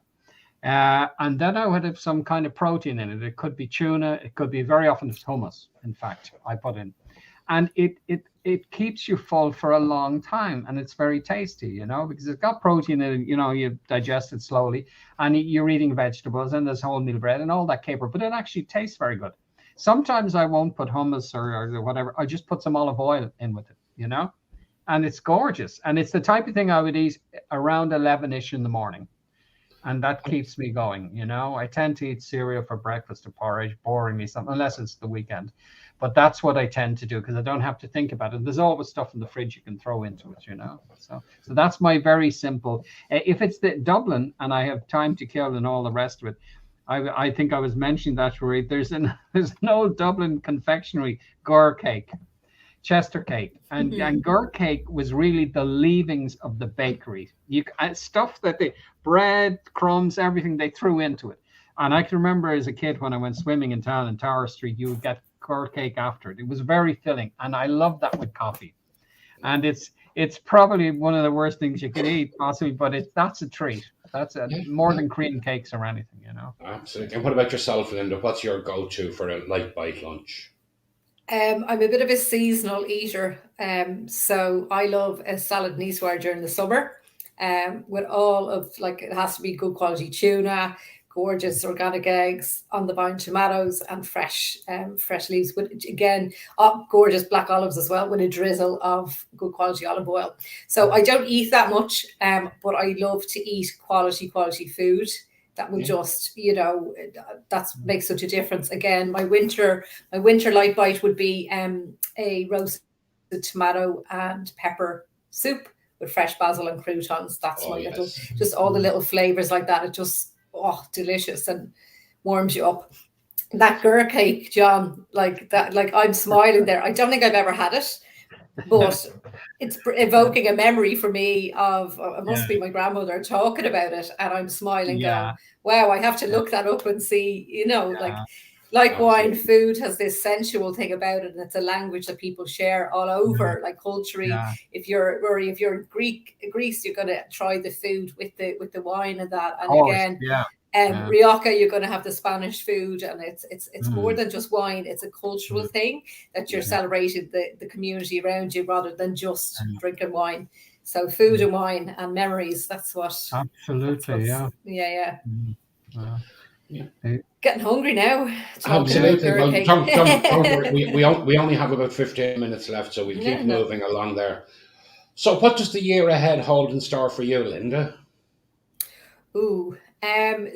Speaker 3: And then I would have some kind of protein in it. It could be tuna. It could be very often it's hummus. In fact, I put in, and it keeps you full for a long time, and it's very tasty, because it's got protein in it. You digest it slowly, and you're eating vegetables, and there's wholemeal bread and all that caper. But it actually tastes very good. Sometimes I won't put hummus or whatever. I just put some olive oil in with it, and it's gorgeous. And it's the type of thing I would eat around 11ish in the morning, and that keeps me going. I tend to eat cereal for breakfast or porridge, boringly something, unless it's the weekend. But that's what I tend to do because I don't have to think about it. There's always stuff in the fridge you can throw into it. So that's my very simple. If it's the Dublin and I have time to kill and all the rest of it, I think I was mentioning that, Ruairi. There's an old Dublin confectionery, Gur cake, Chester cake, and
Speaker 2: Mhm.
Speaker 3: Gur cake was really the leavings of the bakery. Stuff that they bread, crumbs, everything they threw into it. And I can remember as a kid when I went swimming in town in Tower Street, you would get Gur cake after it. It was very filling, and I love that with coffee. And it's probably one of the worst things you could eat, possibly, but that's a treat. That's
Speaker 1: Yeah,
Speaker 3: more
Speaker 1: yeah,
Speaker 3: than cream cakes or anything.
Speaker 1: absolutely. And what about yourself, Linda? What's your go-to for a light bite lunch?
Speaker 2: I'm a bit of a seasonal eater, so I love a salad niçoise during the summer, with all of like it has to be good quality tuna, gorgeous organic eggs, on the vine tomatoes, and fresh leaves. With again, gorgeous black olives as well, with a drizzle of good quality olive oil. So I don't eat that much, but I love to eat quality food that will
Speaker 1: Yeah,
Speaker 2: just that makes such a difference. Again, my winter light bite would be a roasted tomato and pepper soup with fresh basil and croutons. That's
Speaker 1: oh
Speaker 2: my little,
Speaker 1: yes.
Speaker 2: just all the little flavors like that. It just, delicious and warms you up. That gur cake, John, like that, like I'm smiling there. I don't think I've ever had it, but it's evoking a memory for me of it
Speaker 3: Yeah,
Speaker 2: must be my grandmother talking about it, and I'm smiling, going,
Speaker 3: yeah,
Speaker 2: "Wow, I have to
Speaker 3: yeah,
Speaker 2: look that up and see."
Speaker 3: yeah.
Speaker 2: Like wine,
Speaker 1: Absolutely.
Speaker 2: food has this sensual thing about it, and it's a language that people share all
Speaker 3: Yeah,
Speaker 2: over, like culturally.
Speaker 3: yeah.
Speaker 2: If you're in Greece, you're going to try the food with the wine and that,
Speaker 3: Of
Speaker 2: and
Speaker 3: course.
Speaker 2: again,
Speaker 3: Yeah, yeah.
Speaker 2: Rioja, you're going to have the Spanish food, and it's more
Speaker 3: Mm,
Speaker 2: than just wine. It's a cultural
Speaker 3: mm,
Speaker 2: thing that you're
Speaker 3: yeah,
Speaker 2: celebrating the community around you rather than just
Speaker 3: yeah,
Speaker 2: drinking wine. So food
Speaker 3: mm.
Speaker 2: and wine and memories. That's
Speaker 3: Absolutely.
Speaker 2: what's
Speaker 3: Yeah.
Speaker 2: yeah.
Speaker 3: Mm, yeah.
Speaker 1: Yeah,
Speaker 3: Eh,
Speaker 2: Getting hungry now talking
Speaker 3: yeah.
Speaker 2: about
Speaker 1: absolutely.
Speaker 2: Gura
Speaker 1: Well,
Speaker 2: cake.
Speaker 1: don't worry. We only have about 15 minutes left, so we'll keep
Speaker 2: Yeah, no.
Speaker 1: moving along there. So, what does the year ahead hold in store for you, Lynda?
Speaker 2: Ooh.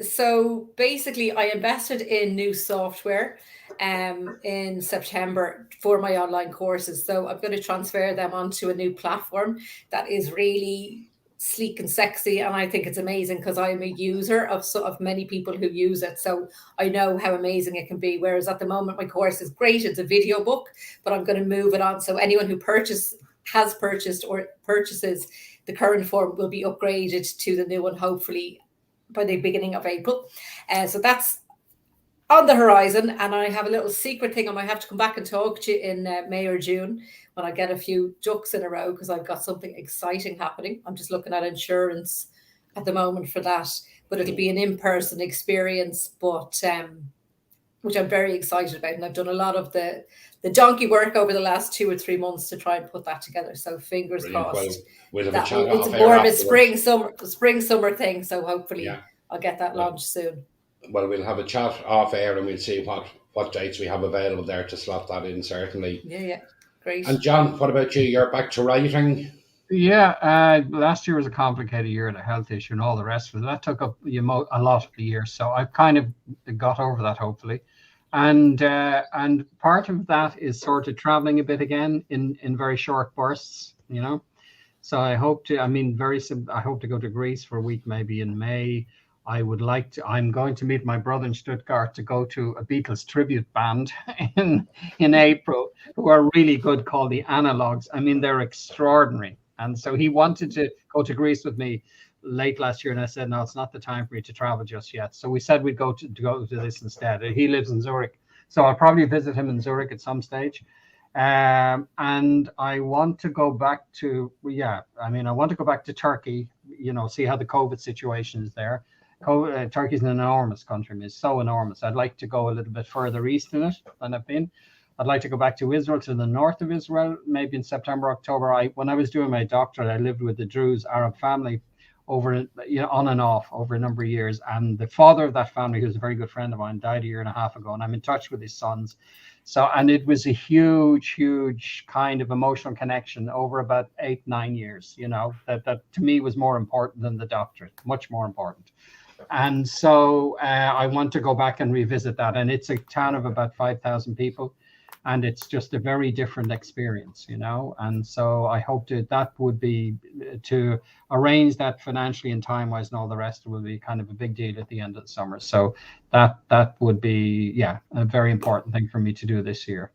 Speaker 2: So basically I invested in new software in September for my online courses. So I'm going to transfer them onto a new platform that is really sleek and sexy, and I think it's amazing because I'm a user of many people who use it, so I know how amazing it can be. Whereas at the moment my course is great, it's a video book, but I'm going to move it on, so anyone who has purchased or purchases the current form will be upgraded to the new one, hopefully by the beginning of April. So that's on the horizon. And I have a little secret thing I might have to come back and talk to you in May or June when I get a few ducks in a row, because I've got something exciting happening. I'm just looking at insurance at the moment for that, but it'll be an in-person experience, but which I'm very excited about. And I've done a lot of the donkey work over the last 2 or 3 months to try and put that together. So fingers
Speaker 1: Brilliant.
Speaker 2: crossed.
Speaker 1: Well, we'll have a chat
Speaker 2: It's
Speaker 1: off air
Speaker 2: more of a
Speaker 1: afterwards.
Speaker 2: spring summer thing. So hopefully
Speaker 1: Yeah.
Speaker 2: I'll get that
Speaker 1: Well,
Speaker 2: launched soon.
Speaker 1: well, we'll have a chat off air and we'll see what dates we have available there to slot that in, certainly.
Speaker 2: Yeah. Great.
Speaker 1: And John, what about you? You're back to writing?
Speaker 3: Yeah, last year was a complicated year, and a health issue and all the rest of it. That took up a lot of the year. So I've kind of got over that, hopefully. And part of that is sort of traveling a bit again in very short bursts, you know. So I hope to, I hope to go to Greece for a week, maybe in May. I'm going to meet my brother in Stuttgart to go to a Beatles tribute band in April, who are really good, called the Analogues. I mean, they're extraordinary. And so he wanted to go to Greece with me late last year, and I said, no, it's not the time for you to travel just yet. So we said we'd go to this instead. He lives in Zurich, so I'll probably visit him in Zurich at some stage. And I want to go back to, I want to go back to Turkey, see how the COVID situation is there. Turkey's an enormous country. It's so enormous. I'd like to go a little bit further east in it than I've been. I'd like to go back to Israel, to the north of Israel, maybe in September, October. When I was doing my doctorate, I lived with the Druze Arab family over, on and off over a number of years. And the father of that family, who's a very good friend of mine, died a year and a half ago, and I'm in touch with his sons. So, and it was a huge kind of emotional connection over about 8-9 years, that to me was more important than the doctorate, much more important. And so I want to go back and revisit that. And it's a town of about 5,000 people. And it's just a very different experience, And so I hope that would be, to arrange that financially and time-wise and all the rest, will be kind of a big deal at the end of the summer. So that would be, a very important thing for me to do this year,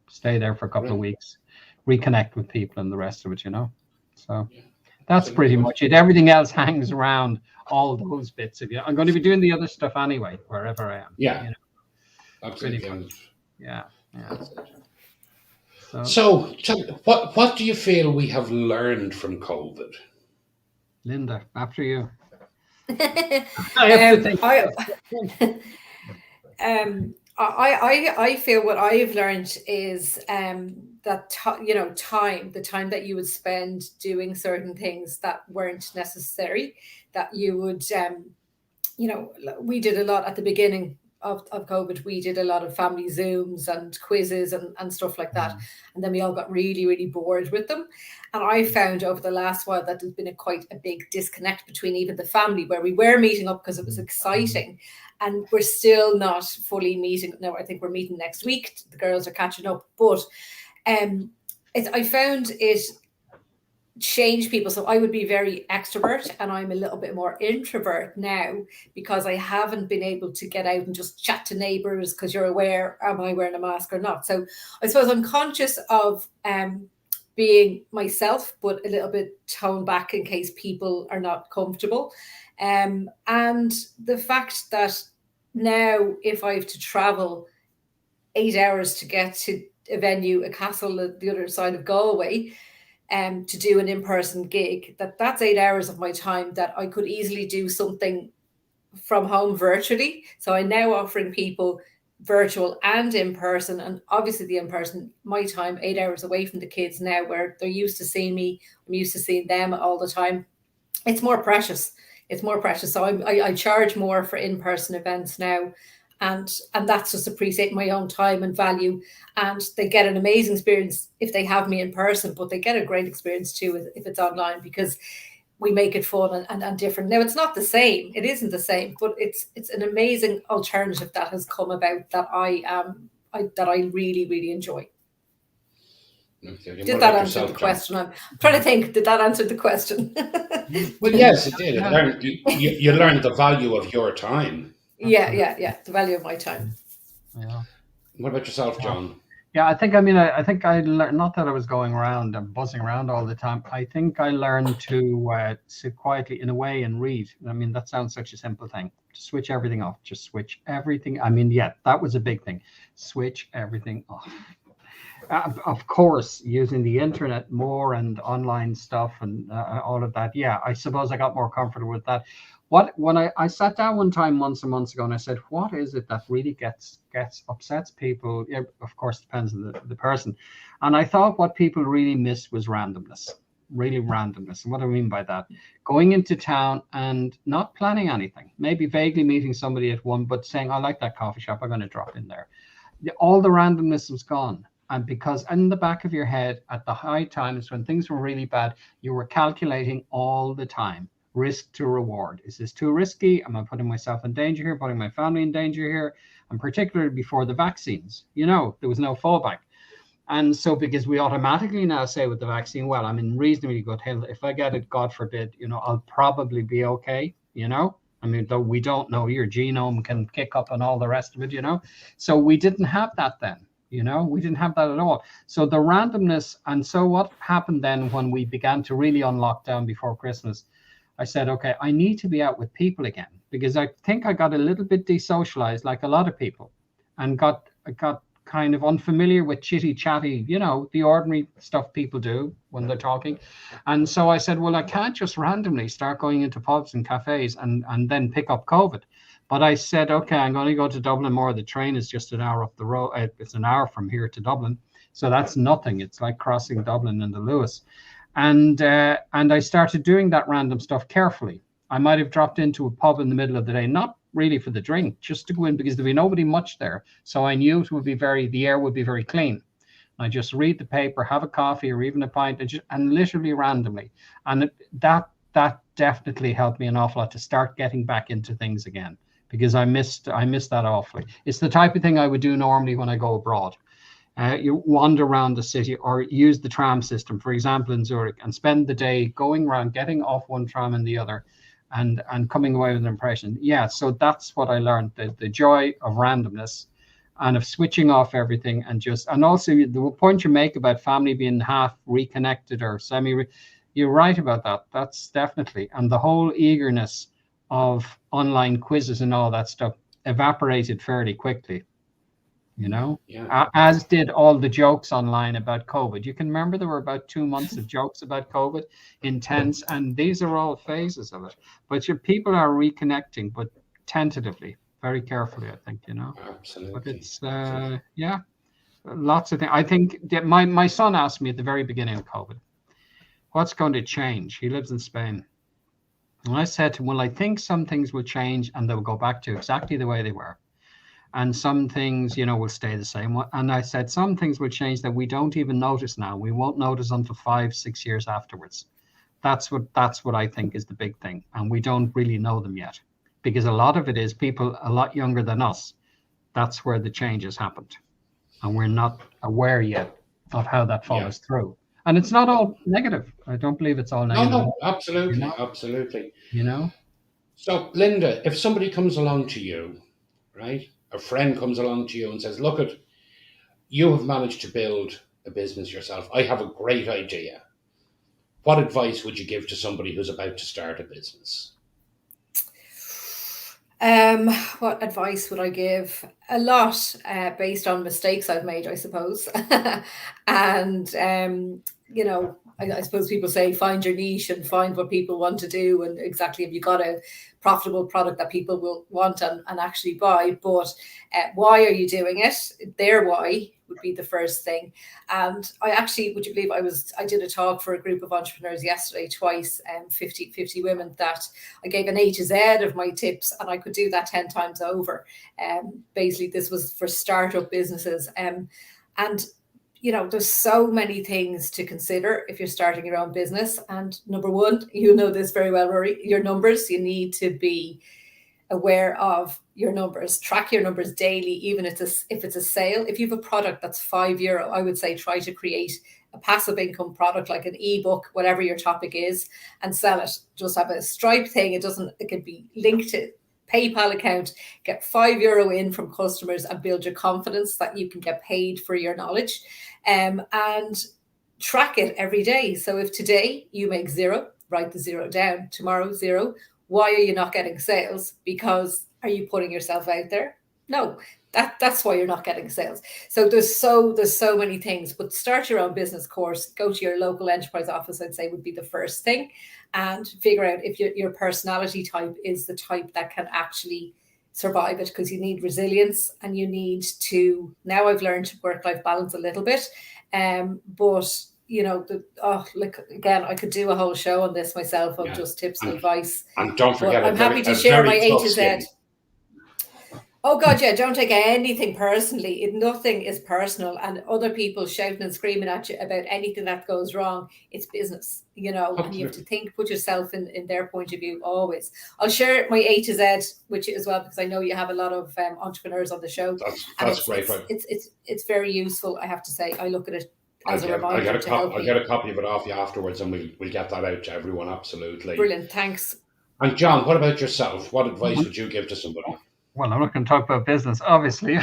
Speaker 3: Stay there for a couple of weeks, reconnect with people and the rest of it, So that's pretty much it. Everything else hangs around all those bits of I'm going to be doing the other stuff anyway, wherever I am.
Speaker 1: Yeah, absolutely.
Speaker 3: Yeah.
Speaker 1: So what do you feel we have learned from COVID?
Speaker 3: Lynda, after you.
Speaker 2: I feel what I've learned is that the time that you would spend doing certain things that weren't necessary, that you would we did a lot at the beginning of COVID. We did a lot of family Zooms and quizzes and stuff like that. And then we all got really, really bored with them. And I found over the last while that there's been quite a big disconnect between even the family, where we were meeting up because it was exciting. And we're still not fully meeting. No, I think we're meeting next week. The girls are catching up. But I found it change people. So I would be very extrovert, and I'm a little bit more introvert now, because I haven't been able to get out and just chat to neighbors, because you're aware, am I wearing a mask or not? So I suppose I'm conscious of being myself, but a little bit toned back in case people are not comfortable. And the fact that now, if I have to travel 8 hours to get to a venue, a castle at the other side of Galway, to do an in-person gig, that's 8 hours of my time that I could easily do something from home virtually. So I'm now offering people virtual and in-person, and obviously the in-person, my time 8 hours away from the kids now, where they're used to seeing me, I'm used to seeing them all the time. It's more precious. So I charge more for in-person events now, And that's just appreciate my own time and value. And they get an amazing experience if they have me in person, but they get a great experience too if it's online, because we make it fun and different. Now, it's not the same. It isn't the same, but it's an amazing alternative that has come about that I really, really enjoy.
Speaker 1: Okay.
Speaker 2: Did that answer the question? I'm trying to think. Did that answer the question?
Speaker 1: Well, yes, it did.
Speaker 3: Yeah.
Speaker 1: You learned the value of your time.
Speaker 2: Yeah. The value of my time.
Speaker 3: Yeah.
Speaker 1: What about yourself, John?
Speaker 3: Yeah, I think I learned, not that I was going around and buzzing around all the time. I think I learned to sit quietly in a way and read. I mean, that sounds such a simple thing. Just switch everything off. Just switch everything. I mean, yeah, that was a big thing. Switch everything off. Of course, using the internet more and online stuff and all of that. Yeah, I suppose I got more comfortable with that. When I sat down one time months and months ago and I said, what is it that really upsets people? Of course, depends on the person. And I thought what people really missed was randomness, really randomness. And what do I mean by that? Going into town and not planning anything, maybe vaguely meeting somebody at one, but saying, I like that coffee shop, I'm going to drop in there. All the randomness was gone. And because in the back of your head at the high times when things were really bad, you were calculating all the time. Risk to reward. Is this too risky? Am I putting myself in danger here, putting my family in danger here? And particularly before the vaccines, there was no fallback. And so because we automatically now say with the vaccine, well, I'm in reasonably good health. If I get it, God forbid, I'll probably be okay, I mean, though we don't know, your genome can kick up and all the rest of it, So we didn't have that then. We didn't have that at all. So the randomness. And so what happened then when we began to really unlock down before Christmas, I said, okay, I need to be out with people again, because I think I got a little bit desocialized like a lot of people and got kind of unfamiliar with chitty chatty, the ordinary stuff people do when they're talking. And so I said, well, I can't just randomly start going into pubs and cafes and then pick up COVID. But I said, okay, I'm going to go to Dublin more. The train is just an hour up the road. It's an hour from here to Dublin. So that's nothing. It's like crossing Dublin and the Lewis. And I started doing that random stuff carefully. I might have dropped into a pub in the middle of the day, not really for the drink, just to go in because there'd be nobody much there. So I knew the air would be very clean. I just read the paper, have a coffee or even a pint, and literally randomly. And that definitely helped me an awful lot to start getting back into things again, because I missed that awfully. It's the type of thing I would do normally when I go abroad. You wander around the city or use the tram system, for example, in Zurich, and spend the day going around, getting off one tram and the other, and coming away with an impression. Yeah, so that's what I learned, the joy of randomness and of switching off everything, and also the point you make about family being half reconnected or you're right about that. That's definitely, and the whole eagerness of online quizzes and all that stuff evaporated fairly quickly. As did all the jokes online about COVID. You can remember there were about 2 months of jokes about COVID, intense, and these are all phases of it. But your people are reconnecting, but tentatively, very carefully, I think,
Speaker 1: Absolutely.
Speaker 3: But it's, lots of things. I think that my son asked me at the very beginning of COVID, what's going to change? He lives in Spain. And I said to him, well, I think some things will change and they'll go back to exactly the way they were. And some things, will stay the same. And I said, some things will change that we don't even notice now. We won't notice until 5-6 years afterwards. That's what I think is the big thing. And we don't really know them yet, because a lot of it is people a lot younger than us. That's where the changes happened. And we're not aware yet of how that follows through. And it's not all negative. I don't believe it's all negative.
Speaker 1: No, absolutely, absolutely.
Speaker 3: So,
Speaker 1: Lynda, if somebody comes along to you, right? A friend comes along to you and says, look, you have managed to build a business yourself. I have a great idea. What advice would you give to somebody who's about to start a business?
Speaker 2: What advice would I give? A lot based on mistakes I've made, I suppose. And I suppose people say find your niche and find what people want to do, and exactly if you got a profitable product that people will want and actually buy. But why are you doing it? Their why would be the first thing. And I actually, would you believe, I did a talk for a group of entrepreneurs yesterday, twice, 50 women, that I gave an A to Z of my tips, and I could do that 10 times over. Basically, this was for startup businesses. And there's so many things to consider if you're starting your own business. And number one, you know this very well, Ruairi, your numbers. You need to be aware of your numbers. Track your numbers daily, even if it's a sale. If you have a product that's €5, I would say try to create a passive income product like an ebook, whatever your topic is, and sell it. Just have a Stripe thing. It could be linked to PayPal account, get €5 in from customers and build your confidence that you can get paid for your knowledge, and track it every day. So if today you make 0, write the 0 down. Tomorrow, 0. Why are you not getting sales? Because are you putting yourself out there? No, that's why you're not getting sales. So there's so many things, but start your own business course, go to your local enterprise office, I'd say would be the first thing, and figure out if your personality type is the type that can actually survive it, because you need resilience and you need to, now I've learned work-life balance a little bit, but again, I could do a whole show on this myself of just tips and advice.
Speaker 1: And don't forget,
Speaker 2: I'm happy to share my A to Z. Oh God, yeah, don't take anything personally. Nothing is personal, and other people shouting and screaming at you about anything that goes wrong, it's business, and you have to put yourself in their point of view always. I'll share my A to Z with you as well, because I know you have a lot of entrepreneurs on the show.
Speaker 1: That's great.
Speaker 2: It's very useful, I have to say. I look at it as a reminder.
Speaker 1: I'll get a copy of it off you afterwards, and we'll get that out to everyone. Absolutely.
Speaker 2: Brilliant, thanks.
Speaker 1: And John, what about yourself? What advice would you give to somebody?
Speaker 3: Well, I'm not going to talk about business, obviously.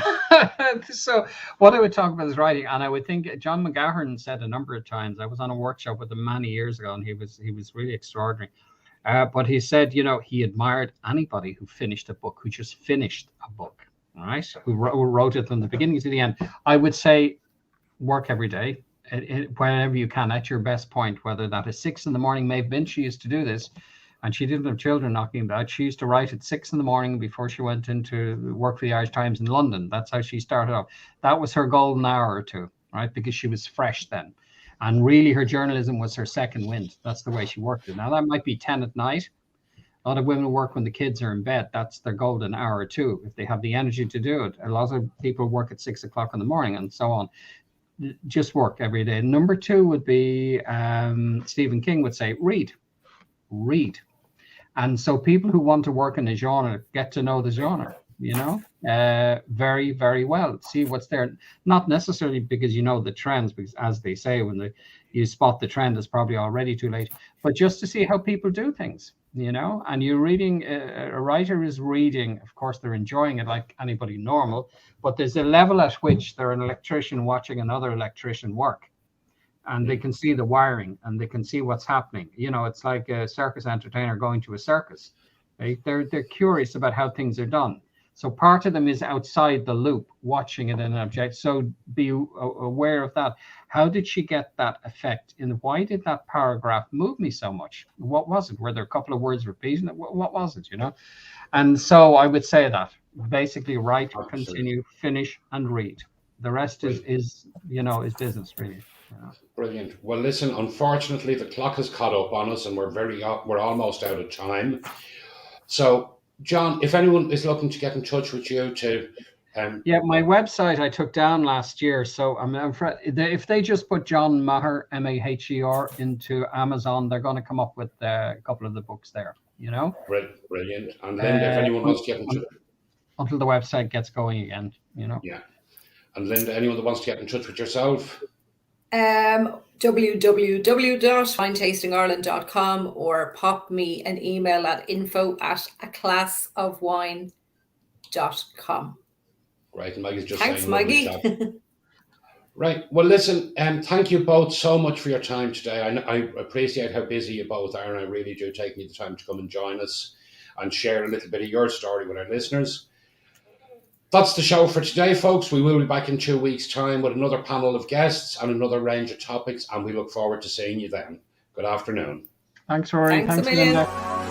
Speaker 3: So what I would talk about is writing. And I would think John McGahern said a number of times, I was on a workshop with him many years ago, and he was really extraordinary. But he said, he admired anybody who finished a book, who just finished a book, all right, who wrote it from the beginning to the end. I would say work every day, whenever you can, at your best point, whether that is 6 a.m. Maeve Binch, she used to do this. And she didn't have children knocking about. She used to write at 6 a.m. before she went into work for the Irish Times in London. That's how she started off. That was her golden hour or two, right? Because she was fresh then. And really her journalism was her second wind. That's the way she worked it. Now that might be 10 at night. A lot of women work when the kids are in bed. That's their golden hour or two, if they have the energy to do it. A lot of people work at 6 o'clock in the morning and so on. Just work every day. Number 2 would be, Stephen King would say, read. And so people who want to work in a genre get to know the genre, very, very well. See what's there. Not necessarily because you know the trends, because as they say, when you spot the trend, it's probably already too late. But just to see how people do things, And you're reading, a writer is reading. Of course, they're enjoying it like anybody normal. But there's a level at which they're an electrician watching another electrician work. And they can see the wiring and they can see what's happening. It's like a circus entertainer going to a circus. Right? They're curious about how things are done. So part of them is outside the loop, watching it in an object. So be aware of that. How did she get that effect? And why did that paragraph move me so much? What was it? Were there a couple of words repeating? What was it? And so I would say that basically write, continue, finish, and read. The rest is business, really.
Speaker 1: Brilliant. Well, listen, unfortunately, the clock has caught up on us and we're almost out of time. So, John, if anyone is looking to get in touch with you to...
Speaker 3: my website I took down last year. So I'm afraid if they just put John Maher, Maher, into Amazon, they're going to come up with a couple of the books there,
Speaker 1: Brilliant. And Lynda, if anyone wants to get in touch...
Speaker 3: Until the website gets going again,
Speaker 1: Yeah. And Lynda, anyone that wants to get in touch with yourself... www.winetastingireland.com, or pop me an email at info@aclassofwine.com. Right, and Maggie's just
Speaker 2: Thanks,
Speaker 1: saying...
Speaker 2: Maggie.
Speaker 1: Right, well, listen, thank you both so much for your time today. I appreciate how busy you both are, and I really do taking you the time to come and join us and share a little bit of your story with our listeners. That's the show for today, folks. We will be back in 2 weeks' time with another panel of guests and another range of topics, and we look forward to seeing you then. Good afternoon.
Speaker 3: Thanks, Rory.
Speaker 2: Thanks a
Speaker 3: Thanks,
Speaker 2: million.
Speaker 3: Lynda.